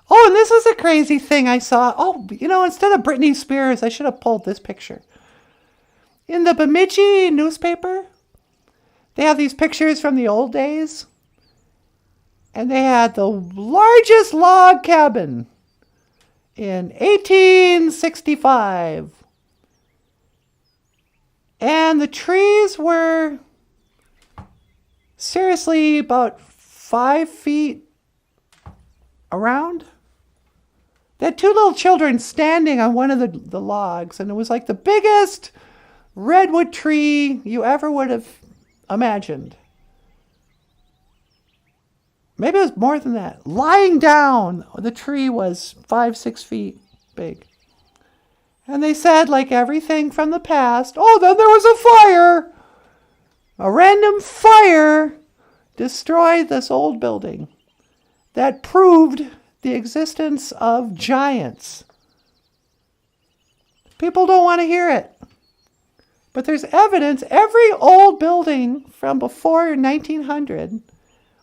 Oh, and this is a crazy thing I saw. Oh, you know, instead of Britney Spears, I should have pulled this picture. In the Bemidji newspaper, they have these pictures from the old days. And they had the largest log cabin in 1865. And the trees were seriously about 5 feet around. They had 2 little children standing on one of the logs, and it was like the biggest redwood tree you ever would have imagined. Maybe it was more than that. Lying down, the tree was 5-6 feet big. And they said, like everything from the past, oh, then there was a fire. A random fire destroyed this old building that proved the existence of giants. People don't want to hear it. But there's evidence. Every old building from before 1900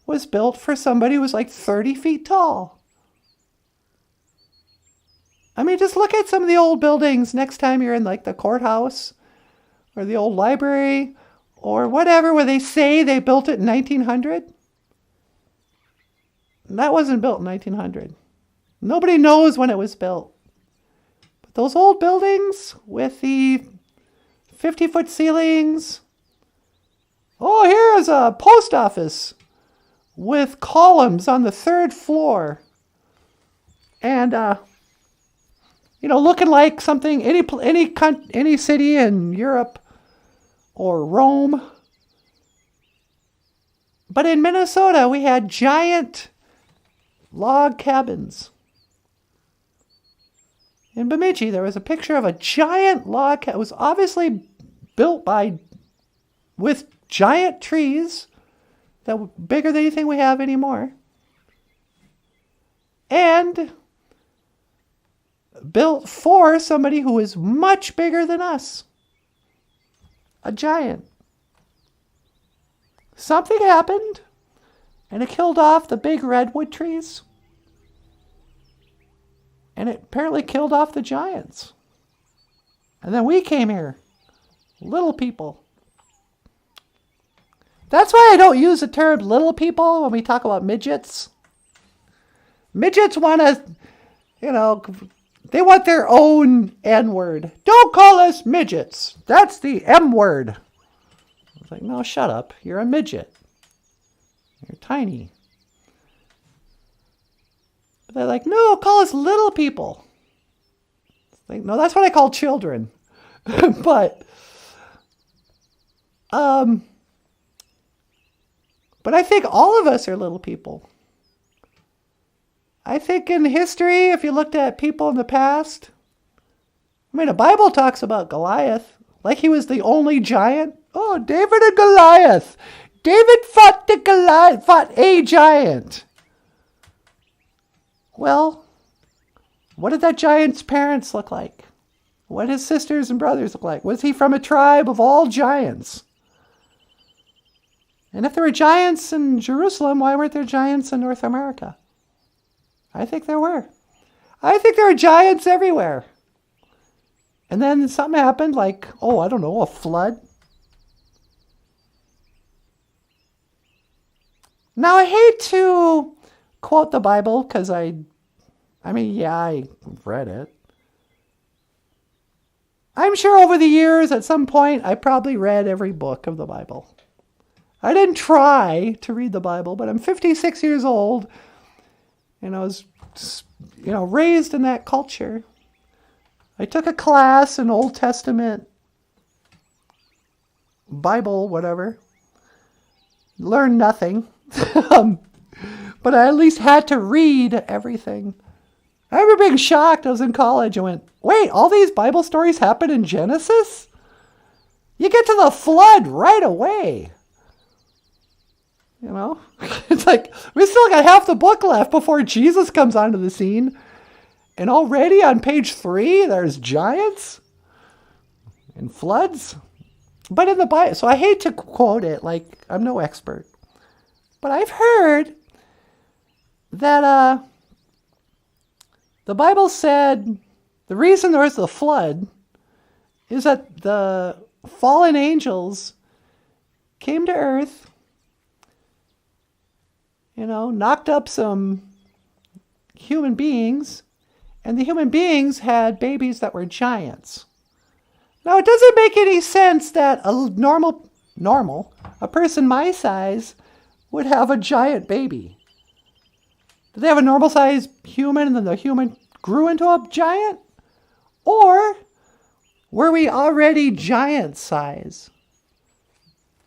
was built for somebody who was like 30 feet tall. I mean, just look at some of the old buildings next time you're in like the courthouse or the old library or whatever, where they say they built it in 1900. That wasn't built in 1900. Nobody knows when it was built. But those old buildings with the 50-foot ceilings. Oh, here is a post office with columns on the 3rd floor. And, looking like something, any city in Europe or Rome. But in Minnesota, we had giant log cabins. In Bemidji, there was a picture of a giant log cabin. It was obviously built with giant trees that were bigger than anything we have anymore. And built for somebody who is much bigger than us. A giant. Something happened, and it killed off the big redwood trees. And it apparently killed off the giants. And then we came here. Little people. That's why I don't use the term little people when we talk about midgets. Midgets want to, they want their own N-word. Don't call us midgets. That's the M-word. I was like, no, shut up. You're a midget. You're tiny. But they're like, no, call us little people. Like, no, that's what I call children. But I think all of us are little people. I think in history, if you looked at people in the past, the Bible talks about Goliath like he was the only giant. Oh, David and Goliath. David fought a giant. Well, what did that giant's parents look like? What did his sisters and brothers look like? Was he from a tribe of all giants? And if there were giants in Jerusalem, why weren't there giants in North America? I think there were. I think there were giants everywhere. And then something happened like, a flood. Now, I hate to quote the Bible because I read it. I'm sure over the years, at some point, I probably read every book of the Bible. I didn't try to read the Bible, but I'm 56 years old, and I was, raised in that culture. I took a class in Old Testament, Bible, whatever. Learned nothing, but I at least had to read everything. I remember being shocked. I was in college. I went, wait, all these Bible stories happen in Genesis? You get to the flood right away. It's like, we still got half the book left before Jesus comes onto the scene. And already on page 3, there's giants and floods. But in the Bible, so I hate to quote it, like I'm no expert. But I've heard that the Bible said the reason there was the flood is that the fallen angels came to earth, knocked up some human beings, and the human beings had babies that were giants. Now, it doesn't make any sense that a a person my size would have a giant baby. Did they have a normal sized human and then the human grew into a giant? Or were we already giant size?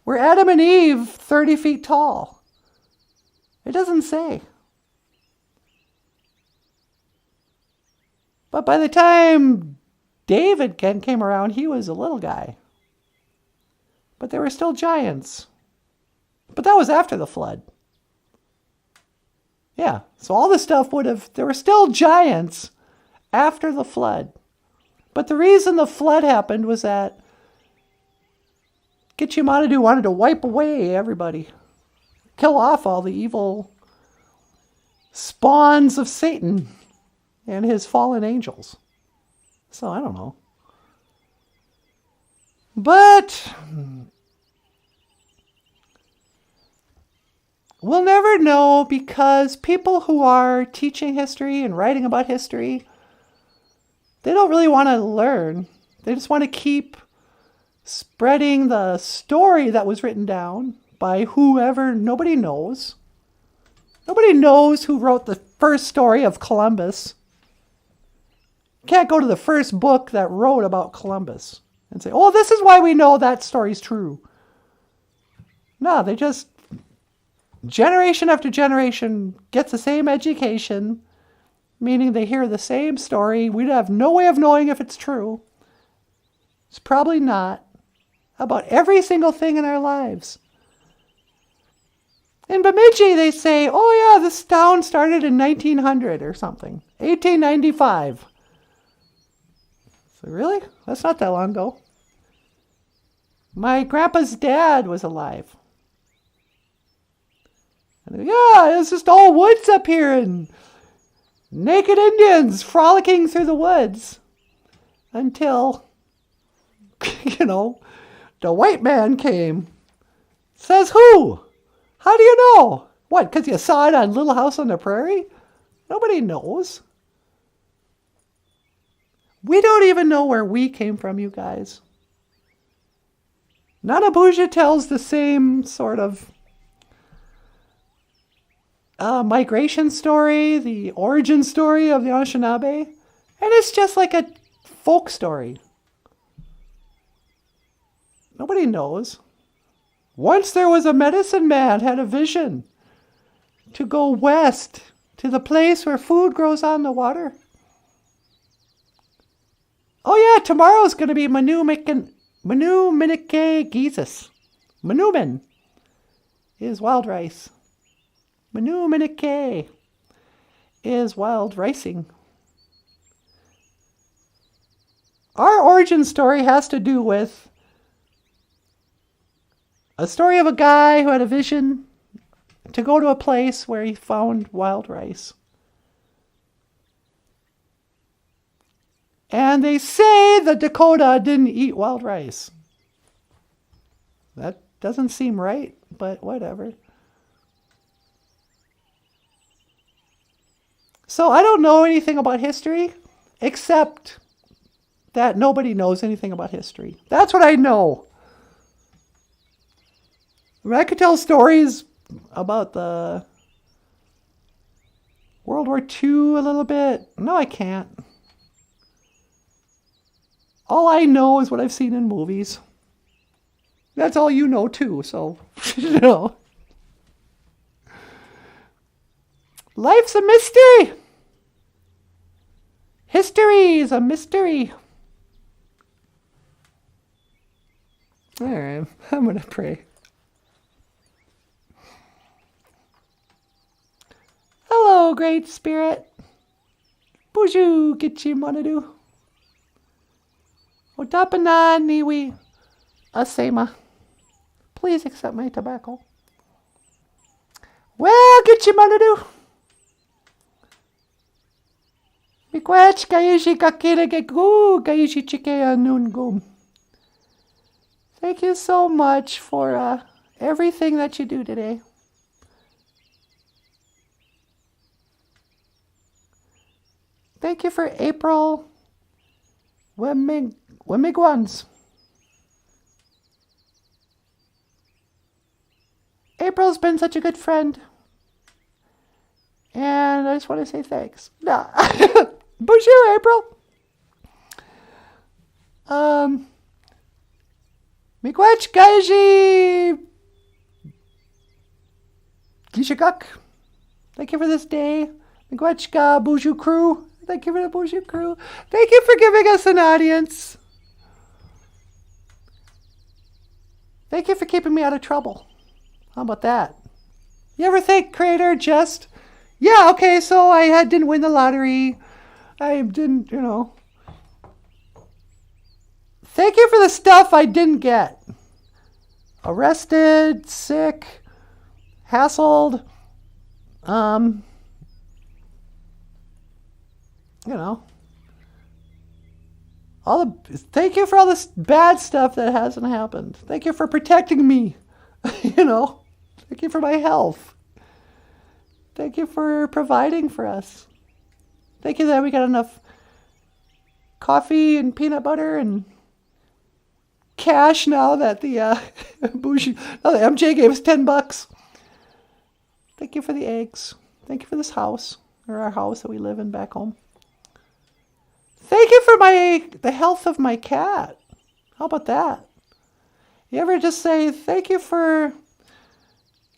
Were Adam and Eve 30 feet tall? It doesn't say. But by the time David came around, he was a little guy. But there were still giants. But that was after the flood. Yeah, so all this stuff there were still giants after the flood. But the reason the flood happened was that Gitchimadu wanted to wipe away everybody. Kill off all the evil spawns of Satan and his fallen angels. So I don't know. But we'll never know because people who are teaching history and writing about history, they don't really want to learn. They just want to keep spreading the story that was written down by whoever. Nobody knows. Nobody knows who wrote the first story of Columbus. Can't go to the first book that wrote about Columbus and say, oh, this is why we know that story's true. No, they just, generation after generation gets the same education, meaning they hear the same story. We'd have no way of knowing if it's true. It's probably not. About every single thing in our lives. In Bemidji, they say, oh yeah, this town started in 1900 or something. 1895. So really? That's not that long ago. My grandpa's dad was alive. And they go, yeah, it's just all woods up here. And naked Indians frolicking through the woods until, the white man came. Says who? How do you know? What, because you saw it on Little House on the Prairie? Nobody knows. We don't even know where we came from, you guys. Nanaboozhoo tells the same sort of migration story, the origin story of the Anishinaabe, and it's just like a folk story. Nobody knows. Once there was a medicine man had a vision to go west to the place where food grows on the water. Oh yeah, tomorrow's going to be Manu Minike Geezus. Manumin is wild rice. Manu Minike is wild ricing. Our origin story has to do with a story of a guy who had a vision to go to a place where he found wild rice. And they say the Dakota didn't eat wild rice. That doesn't seem right, but whatever. So I don't know anything about history, except that nobody knows anything about history. That's what I know. I could tell stories about the World War II a little bit. No, I can't. All I know is what I've seen in movies. That's all you know too, so, Life's a mystery. History is a mystery. All right, I'm going to pray. Hello, Great Spirit. BOOZHOO Gichimanadu. Otapana niwi asema. Please accept my tobacco. Well, Gichimanadu. Mikwech kaishi kakire gegu kaishi chikea nungum. Thank you so much for everything that you do today. Thank you for April Wemigwans. April's been such a good friend. And I just want to say thanks. Nah. BOOZHOO, April. Miigwech Gaiji Gishaguk. Thank you for this day. Miigwechka BOOZHOO crew. Thank you for the BOOZHOO crew. Thank you for giving us an audience. Thank you for keeping me out of trouble. How about that? You ever think, creator, just, yeah, okay, so I didn't win the lottery. I didn't, Thank you for the stuff I didn't get. Arrested, sick, hassled, thank you for all this bad stuff that hasn't happened. Thank you for protecting me. Thank you for my health. Thank you for providing for us. Thank you that we got enough coffee and peanut butter and cash now that the MJ gave us $10. Thank you for the eggs. Thank you for this house, or our house that we live in back home. Thank you for the health of my cat. How about that? You ever just say, thank you for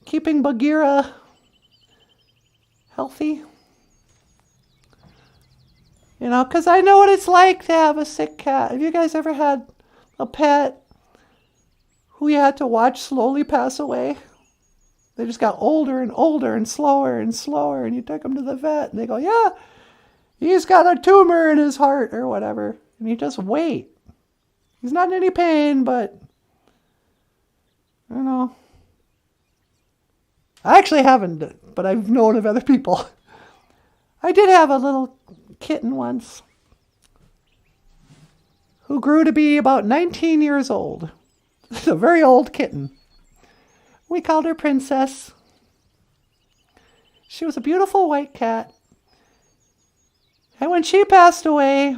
keeping Bagheera healthy? Because I know what it's like to have a sick cat. Have you guys ever had a pet who you had to watch slowly pass away? They just got older and older and slower, and you took them to the vet, and they go, yeah, he's got a tumor in his heart or whatever. And you just wait. He's not in any pain, but, I actually haven't, but I've known of other people. I did have a little kitten once who grew to be about 19 years old. A very old kitten. We called her Princess. She was a beautiful white cat. And when she passed away,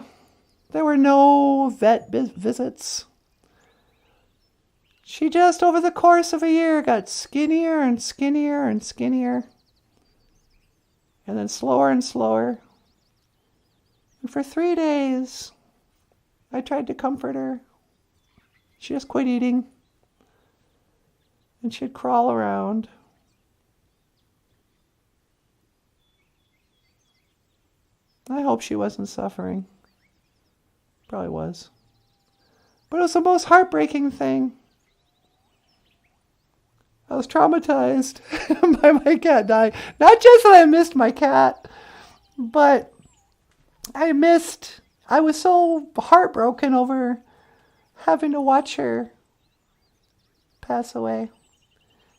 there were no vet visits. She just, over the course of a year, got skinnier and skinnier and skinnier. And then slower and slower. And for 3 days, I tried to comfort her. She just quit eating. And she'd crawl around. I hope she wasn't suffering. Probably was. But it was the most heartbreaking thing. I was traumatized by my cat dying. Not just that I missed my cat, but I was so heartbroken over having to watch her pass away.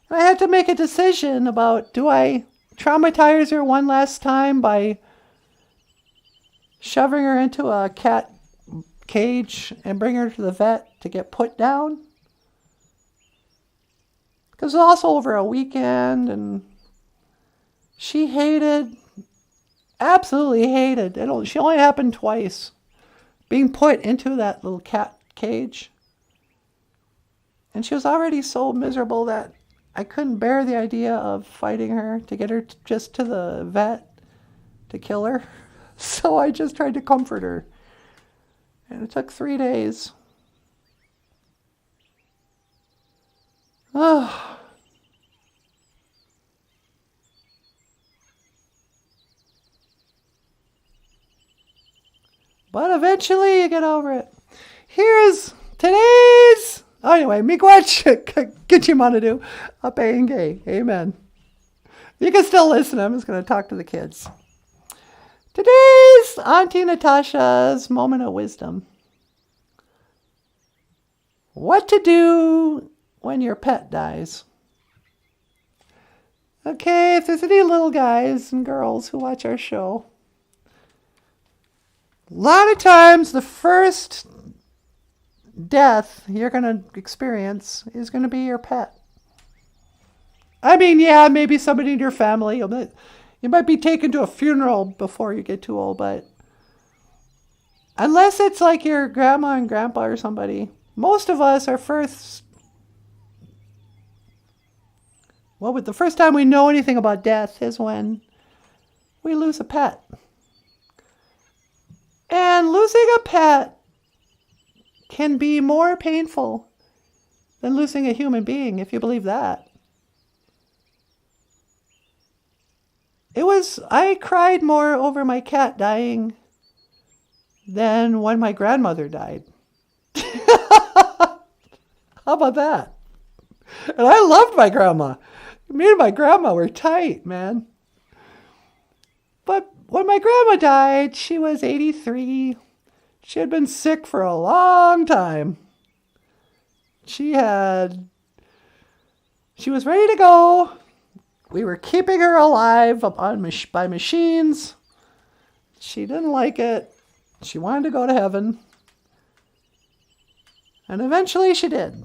And I had to make a decision about, do I traumatize her one last time by shoving her into a cat cage and bring her to the vet to get put down? Because it was also over a weekend, and she absolutely hated, she only happened twice, being put into that little cat cage. And she was already so miserable that I couldn't bear the idea of fighting her to get her just to the vet to kill her. So I just tried to comfort her. And it took 3 days. Oh. But eventually you get over it. Here's today's... Oh, anyway, miigwech, kichimanadu, apenge. Amen. You can still listen. I'm just going to talk to the kids. Today's Auntie Natasha's moment of wisdom. What to do when your pet dies. Okay, if there's any little guys and girls who watch our show, a lot of times the first death you're going to experience is going to be your pet. I mean, yeah, maybe somebody in your family. You might be taken to a funeral before you get too old, but unless it's like your grandma and grandpa or somebody, most of us, the first time we know anything about death is when we lose a pet. And losing a pet can be more painful than losing a human being, if you believe that. I cried more over my cat dying than when my grandmother died. How about that? And I loved my grandma. Me and my grandma were tight, man. But when my grandma died, she was 83. She had been sick for a long time. She was ready to go. We were keeping her alive by machines. She didn't like it. She wanted to go to heaven. And eventually she did.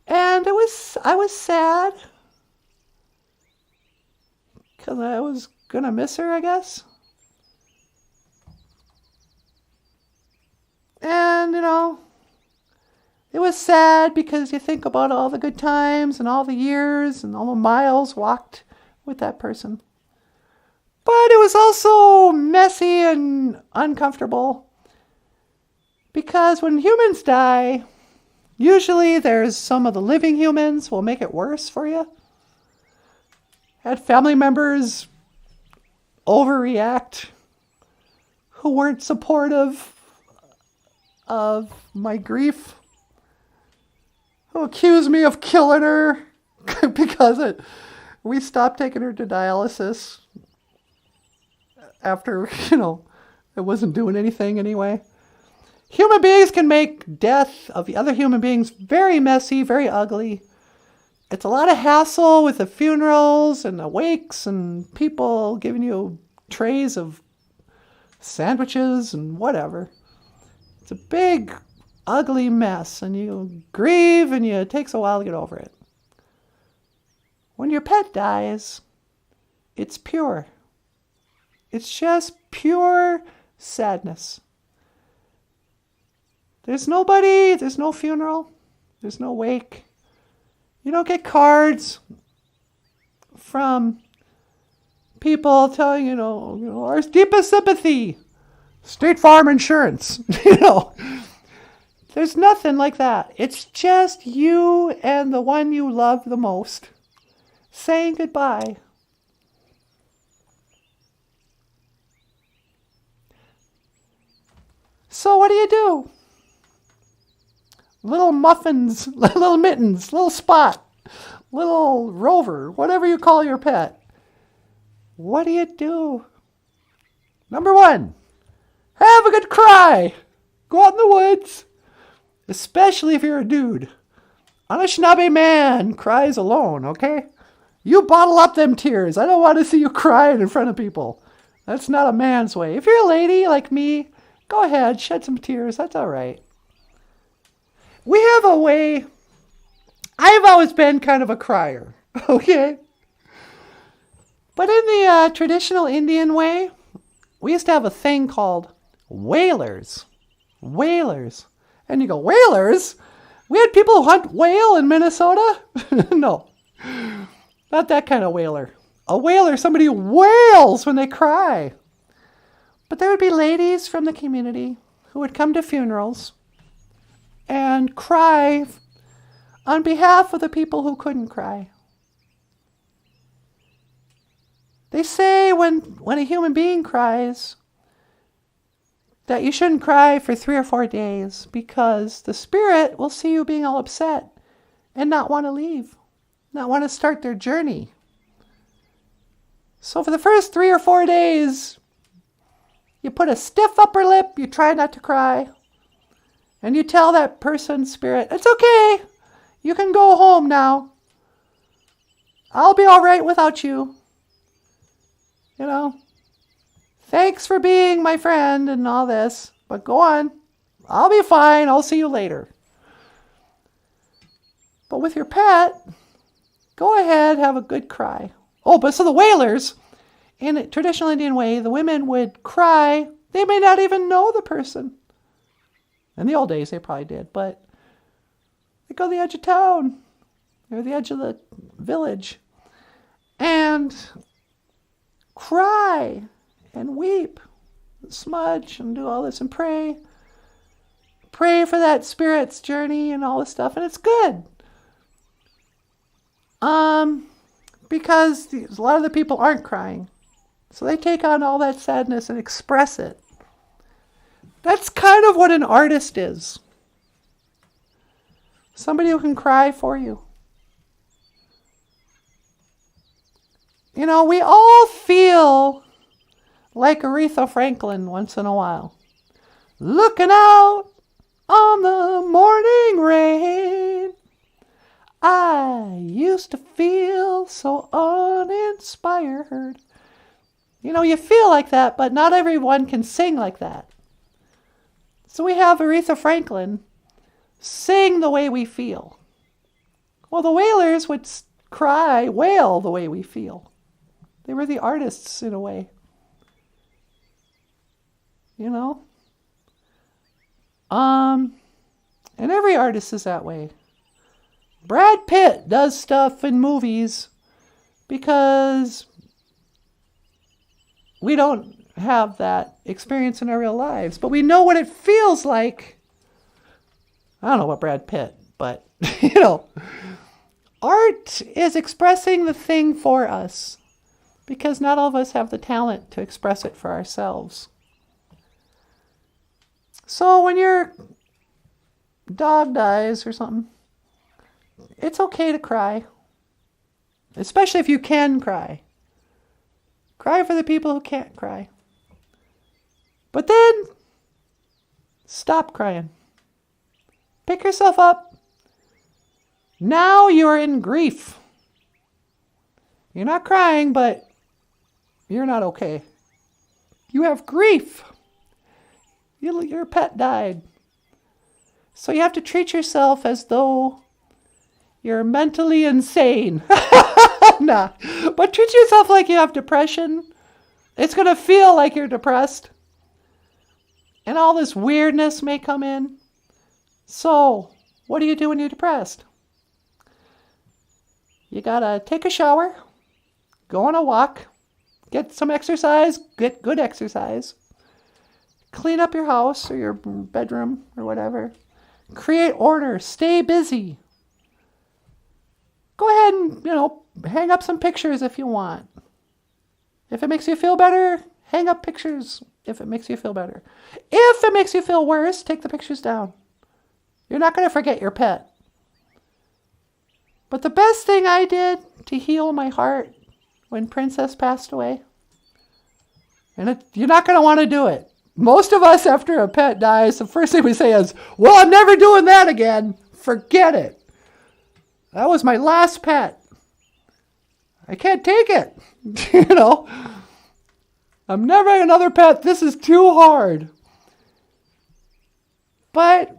And I was sad. Because I was going to miss her, I guess. And, it was sad because you think about all the good times and all the years and all the miles walked with that person. But it was also messy and uncomfortable because when humans die, usually there's some of the living humans will make it worse for you. Had family members overreact who weren't supportive of my grief, who accused me of killing her because we stopped taking her to dialysis after, it wasn't doing anything anyway. Human beings can make death of the other human beings very messy, very ugly. it's a lot of hassle with the funerals and the wakes and people giving you trays of sandwiches and whatever. It's a big, ugly mess, and you grieve, and it takes a while to get over it. When your pet dies, it's pure. It's just pure sadness. There's nobody, there's no funeral, there's no wake. You don't get cards from people telling our deepest sympathy, State Farm Insurance, There's nothing like that. It's just you and the one you love the most saying goodbye. So what do? Little muffins, little mittens, little spot, little rover, whatever you call your pet. What do? Number 1, have a good cry. Go out in the woods, especially if you're a dude. Anishinaabe man cries alone, okay? You bottle up them tears. I don't want to see you crying in front of people. That's not a man's way. If you're a lady like me, go ahead, shed some tears. That's all right. We have a way. I've always been kind of a crier, okay? But in the traditional Indian way, we used to have a thing called whalers. Whalers. And you go, whalers? We had people who hunt whale in Minnesota? No, not that kind of whaler. A whaler, somebody who wails when they cry. But there would be ladies from the community who would come to funerals and cry on behalf of the people who couldn't cry. They say when a human being cries that you shouldn't cry for 3 or 4 days because the spirit will see you being all upset and not want to leave, not want to start their journey. So for the first 3 or 4 days, you put a stiff upper lip, you try not to cry, and you tell that person's spirit, it's okay, you can go home now. I'll be all right without you. Thanks for being my friend and all this, but go on. I'll be fine. I'll see you later. But with your pet, go ahead, have a good cry. Oh, but so the whalers, in a traditional Indian way, the women would cry. They may not even know the person. In the old days, they probably did, but they go to the edge of town or the edge of the village and cry and weep, and smudge and do all this and pray. Pray for that spirit's journey and all this stuff, and it's good. Because a lot of the people aren't crying. So they take on all that sadness and express it. That's kind of what an artist is. Somebody who can cry for you. We all feel like Aretha Franklin once in a while. Looking out on the morning rain. I used to feel so uninspired. You feel like that, but not everyone can sing like that. So we have Aretha Franklin sing the way we feel. Well, the whalers would wail the way we feel. They were the artists in a way. And every artist is that way. Brad Pitt does stuff in movies because we don't have that experience in our real lives, but we know what it feels like. I don't know about Brad Pitt, but art is expressing the thing for us because not all of us have the talent to express it for ourselves. So when your dog dies or something, it's okay to cry, especially if you can cry. Cry for the people who can't cry. But then, stop crying. Pick yourself up. Now you're in grief. You're not crying, but you're not okay. You have grief. Your pet died. So you have to treat yourself as though you're mentally insane. Nah. But treat yourself like you have depression. It's going to feel like you're depressed. And all this weirdness may come in. So, what do you do when you're depressed? You gotta take a shower, go on a walk, get some exercise, get good exercise, clean up your house or your bedroom or whatever, create order, stay busy. Go ahead and, hang up some pictures if you want. If it makes you feel better, hang up pictures if it makes you feel better. If it makes you feel worse, take the pictures down. You're not going to forget your pet. But the best thing I did to heal my heart when Princess passed away, and you're not going to want to do it. Most of us, after a pet dies, the first thing we say is, well, I'm never doing that again. Forget it. That was my last pet. I can't take it. I'm never having another pet. This is too hard. But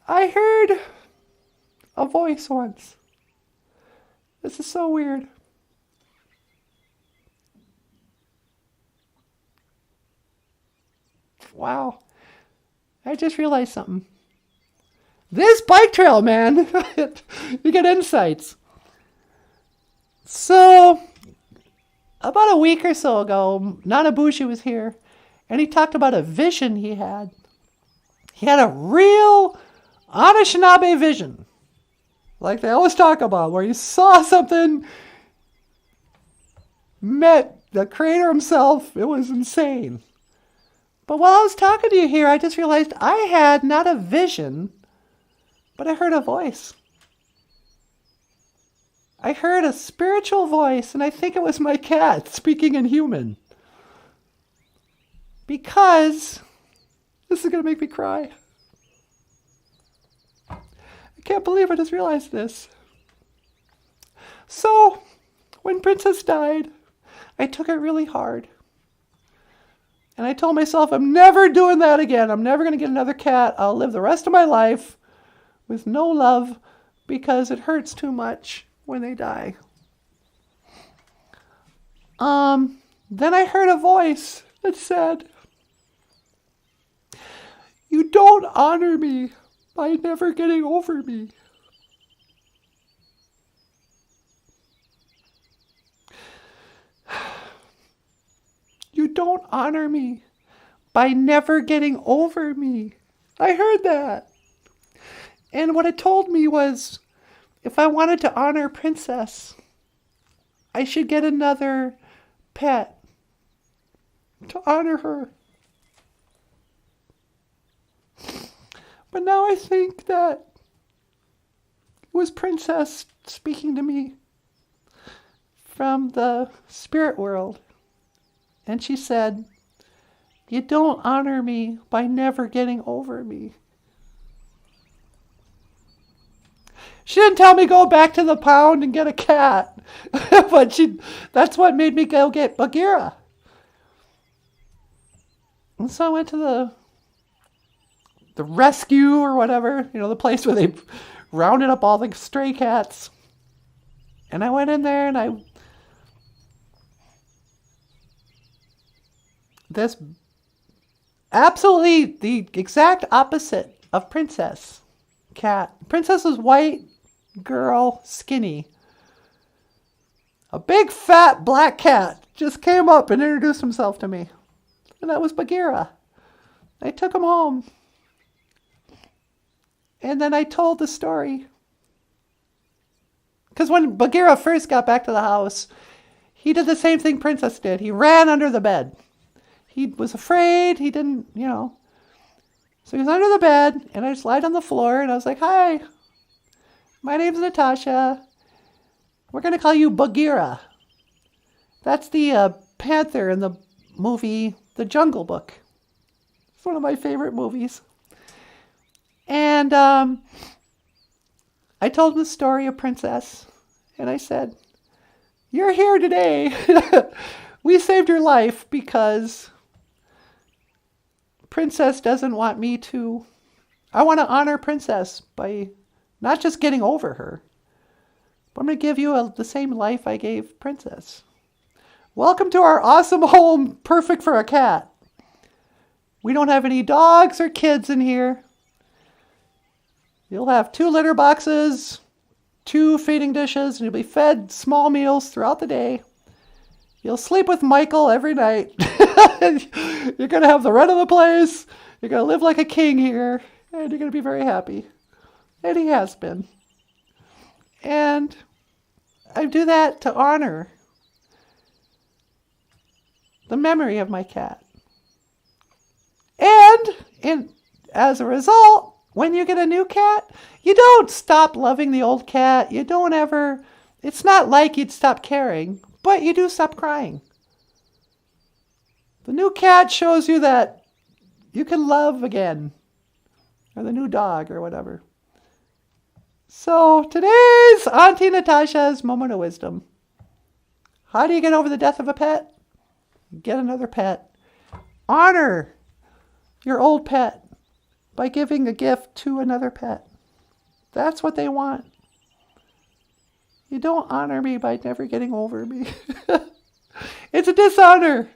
I heard a voice once. This is so weird. Wow. I just realized something. This bike trail, man. You get insights. So, about a week or so ago, NANABOOZHOO was here, and he talked about a vision he had. He had a real Anishinaabe vision, like they always talk about, where he saw something, met the creator himself. It was insane. But while I was talking to you here, I just realized I had not a vision, but I heard a voice. I heard a spiritual voice, and I think it was my cat speaking in human. Because this is going to make me cry. I can't believe I just realized this. So, when Princess died, I took it really hard. And I told myself, I'm never doing that again. I'm never going to get another cat. I'll live the rest of my life with no love because it hurts too much when they die. Then I heard a voice that said, you don't honor me by never getting over me. You don't honor me by never getting over me. I heard that. And what it told me was, if I wanted to honor Princess, I should get another pet to honor her. But now I think that it was Princess speaking to me from the spirit world. And she said, you don't honor me by never getting over me. She didn't tell me go back to the pound and get a cat. But that's what made me go get Bagheera. And so I went to the rescue or whatever, the place where they rounded up all the stray cats. And I went in there and this absolutely the exact opposite of Princess cat. Princess was white, girl, skinny. A big fat black cat just came up and introduced himself to me. And that was Bagheera. I took him home. And then I told the story. Because when Bagheera first got back to the house, he did the same thing Princess did. He ran under the bed. He was afraid. He didn't, So he was under the bed, and I just lied on the floor, and I was like, hi, my name's Natasha. We're going to call you Bagheera. That's the panther in the movie The Jungle Book. It's one of my favorite movies. And I told him the story of Princess, and I said, "You're here today. We saved your life because Princess doesn't want me to. I want to honor Princess by not just getting over her, but I'm going to give you the same life I gave Princess. Welcome to our awesome home, perfect for a cat. We don't have any dogs or kids in here. You'll have 2 litter boxes, 2 feeding dishes, and you'll be fed small meals throughout the day. You'll sleep with Michael every night. You're going to have the rent of the place. You're going to live like a king here, and you're going to be very happy." And he has been. And I do that to honor the memory of my cat. And as a result, when you get a new cat, you don't stop loving the old cat. You don't ever, it's not like you'd stop caring, but you do stop crying. The new cat shows you that you can love again, or the new dog, or whatever. So today's Auntie Natasha's moment of wisdom. How do you get over the death of a pet? Get another pet. Honor your old pet by giving a gift to another pet. That's what they want. You don't honor me by never getting over me. It's a dishonor.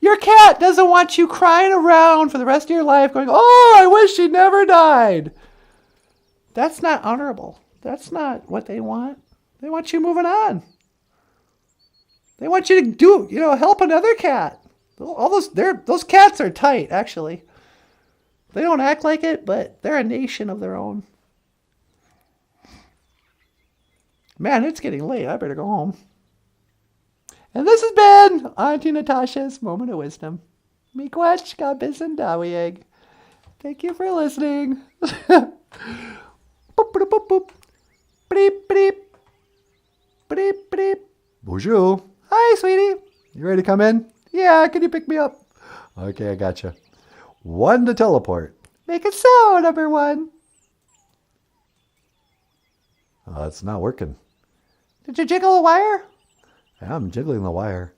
Your cat doesn't want you crying around for the rest of your life going, "Oh, I wish she never died." That's not honorable. That's not what they want. They want you moving on. They want you to help another cat. Those cats are tight, actually. They don't act like it, but they're a nation of their own. Man, it's getting late. I better go home. And this has been Auntie Natasha's Moment of Wisdom. Miigwech gabisin dawieg. Thank you for listening. Boop, boop, boop, boop. Beep, beep. Beep, beep. Bonjour. Hi, sweetie. You ready to come in? Yeah, can you pick me up? Okay, I gotcha. 1 to teleport. Make it so, number 1. Oh, it's not working. Did you jiggle a wire? Yeah, I'm jiggling the wire.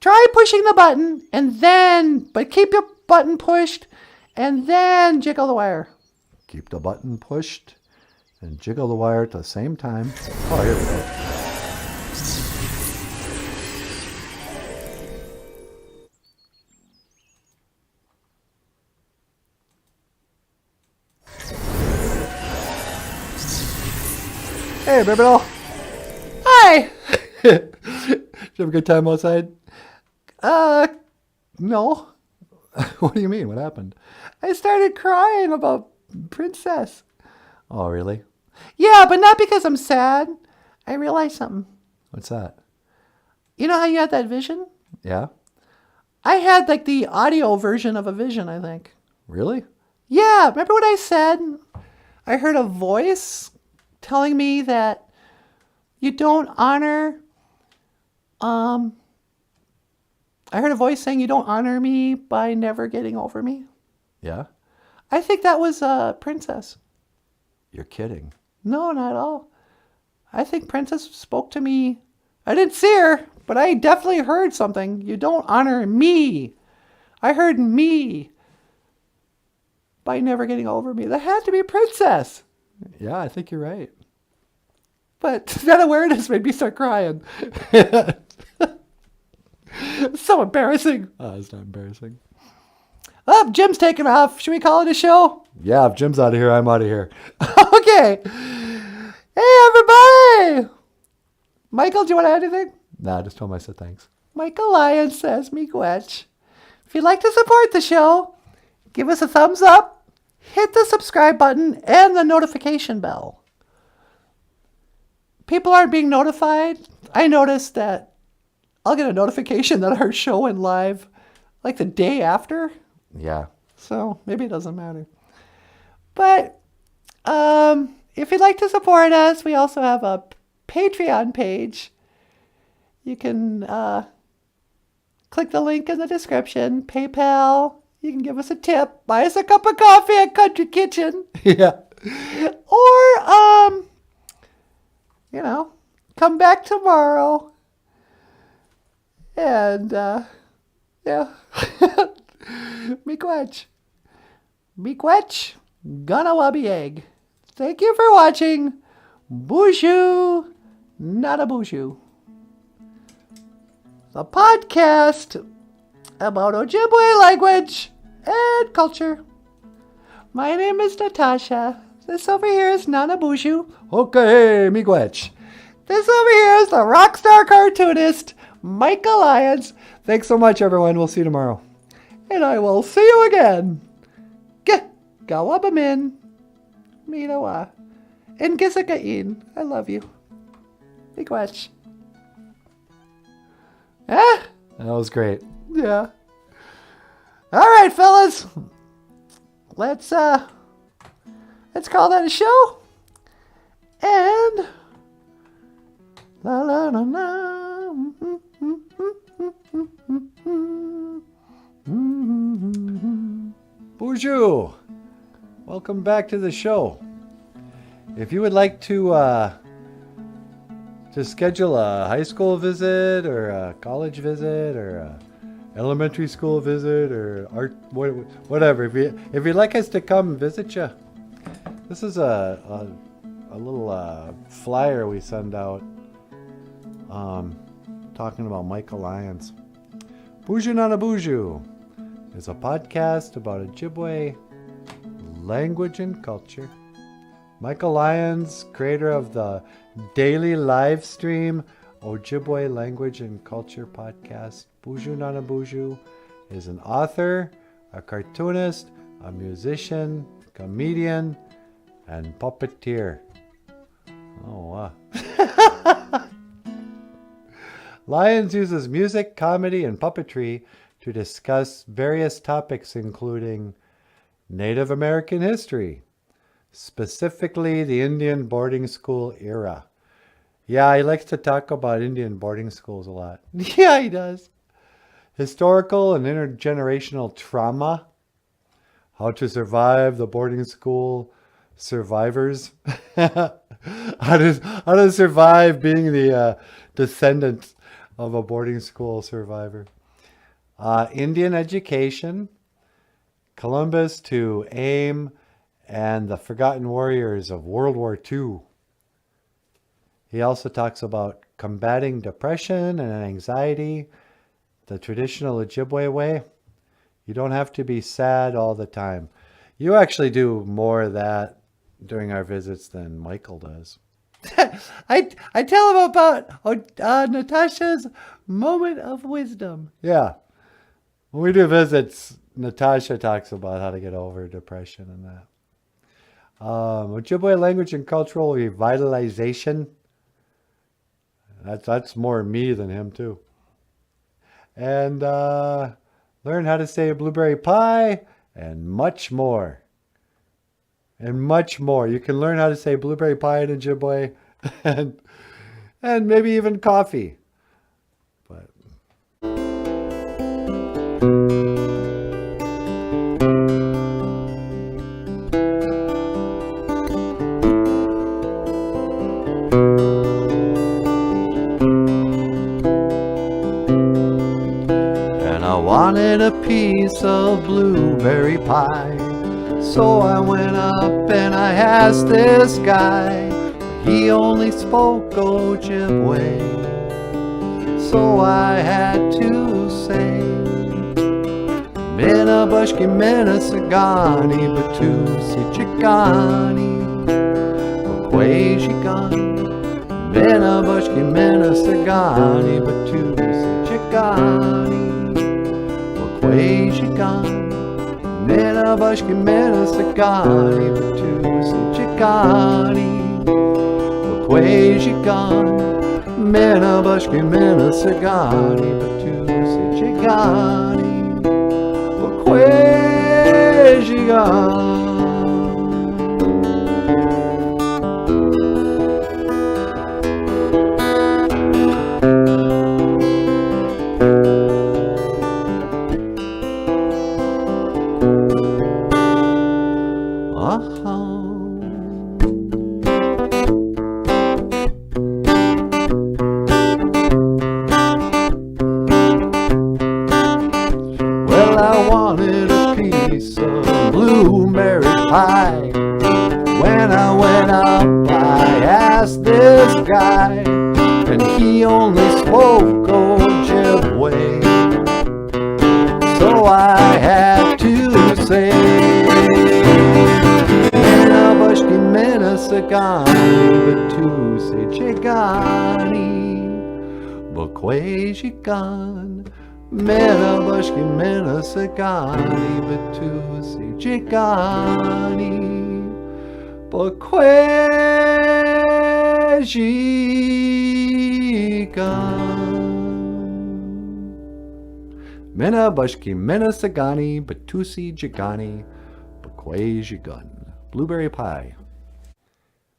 Try pushing the button but keep your button pushed and then jiggle the wire. Keep the button pushed and jiggle the wire at the same time. Oh, here we go. Hey, baby doll. Hi. Did you have a good time outside? No. What do you mean? What happened? I started crying about Princess. Oh, really? Yeah, but not because I'm sad. I realized something. What's that? You know how you had that vision? Yeah? I had like the audio version of a vision, I think. Really? Yeah, remember what I said? I heard a voice telling me that you don't honor, I heard a voice saying you don't honor me by never getting over me. Yeah? I think that was Princess. You're kidding. No, not at all. I think Princess spoke to me. I didn't see her, but I definitely heard something. You don't honor me. I heard me by never getting over me. That had to be Princess. Yeah, I think you're right. But that awareness made me start crying. So embarrassing. Oh, it's not embarrassing. Oh, Jim's taking off. Should we call it a show? Yeah, if Jim's out of here, I'm out of here. Okay. Hey, everybody. Michael, do you want to add anything? Nah, just tell him I said thanks. Michael Lyons says, Miigwech. If you'd like to support the show, give us a thumbs up, hit the subscribe button, and the notification bell. People aren't being notified. I noticed that I'll get a notification that our show went live like the day after. Yeah. So maybe it doesn't matter. But if you'd like to support us, we also have a Patreon page. You can click the link in the description. PayPal. You can give us a tip. Buy us a cup of coffee at Country Kitchen. Yeah. Or come back tomorrow. And, yeah. Miigwech. Miigwech. Ganawabi egg. Thank you for watching. BOOZHOO NANABOOZHOO. The podcast about Ojibwe language and culture. My name is Natasha. This over here is NANABOOZHOO. Okay, miigwech. This over here is the rock star cartoonist, Michael Lyons. Thanks so much, everyone. We'll see you tomorrow. And I will see you again. Gawabamin. Minawa. And Gisakain. I love you. Miigwech. Ah, that was great. Yeah. All right, fellas. Let's call that a show. And la la la la. BOOZHOO. Welcome back to the show. If you would like to schedule a high school visit or a college visit or a elementary school visit or art, whatever. If you'd like us to come visit you, this is a little flyer we send out talking about Michael Lyons. BOOZHOO NANABOOZHOO is a podcast about Ojibwe language and culture. Michael Lyons, creator of the daily live stream Ojibwe Language and Culture podcast. BOOZHOO NANABOOZHOO is an author, a cartoonist, a musician, comedian, and puppeteer. Oh, wow. Lyons uses music, comedy, and puppetry to discuss various topics including Native American history, specifically the Indian boarding school era. Yeah, he likes to talk about Indian boarding schools a lot. Yeah, he does. Historical and intergenerational trauma, how to survive the boarding school survivors, how to survive being the descendant of a boarding school survivor. Indian education, Columbus to AIM, and the Forgotten Warriors of World War II. He also talks about combating depression and anxiety, the traditional Ojibwe way. You don't have to be sad all the time. You actually do more of that during our visits than Michael does. I tell him about Natasha's moment of wisdom. Yeah. When we do visits, Natasha talks about how to get over depression and that. Ojibwe language and cultural revitalization. That's more me than him too. And learn how to say blueberry pie and much more. And much more. You can learn how to say blueberry pie in Ojibwe and maybe even coffee. But wanted a piece of blueberry pie, so I went up and I asked this guy. He only spoke Ojibwe, so I had to say, Mina bushki mina sagani batusi chikani Quajigan. Mina bushki mina sagani batusi chikani Quajigan. Mina bushki mina sagani batusi chikani Quajigan. Mina bushki mina sagani batusi chikani Quajigan. I went up, I asked this guy, and he only spoke Ojibwe. So I had to say, Menabushki Menasagani, Batuse Chegani, Bokwejigan. Menabushki Menasagani, Batuse Chegani, Bokwejigan. Menabushki Menasagani, Batusi Jigani, Bakwejigun. Blueberry pie.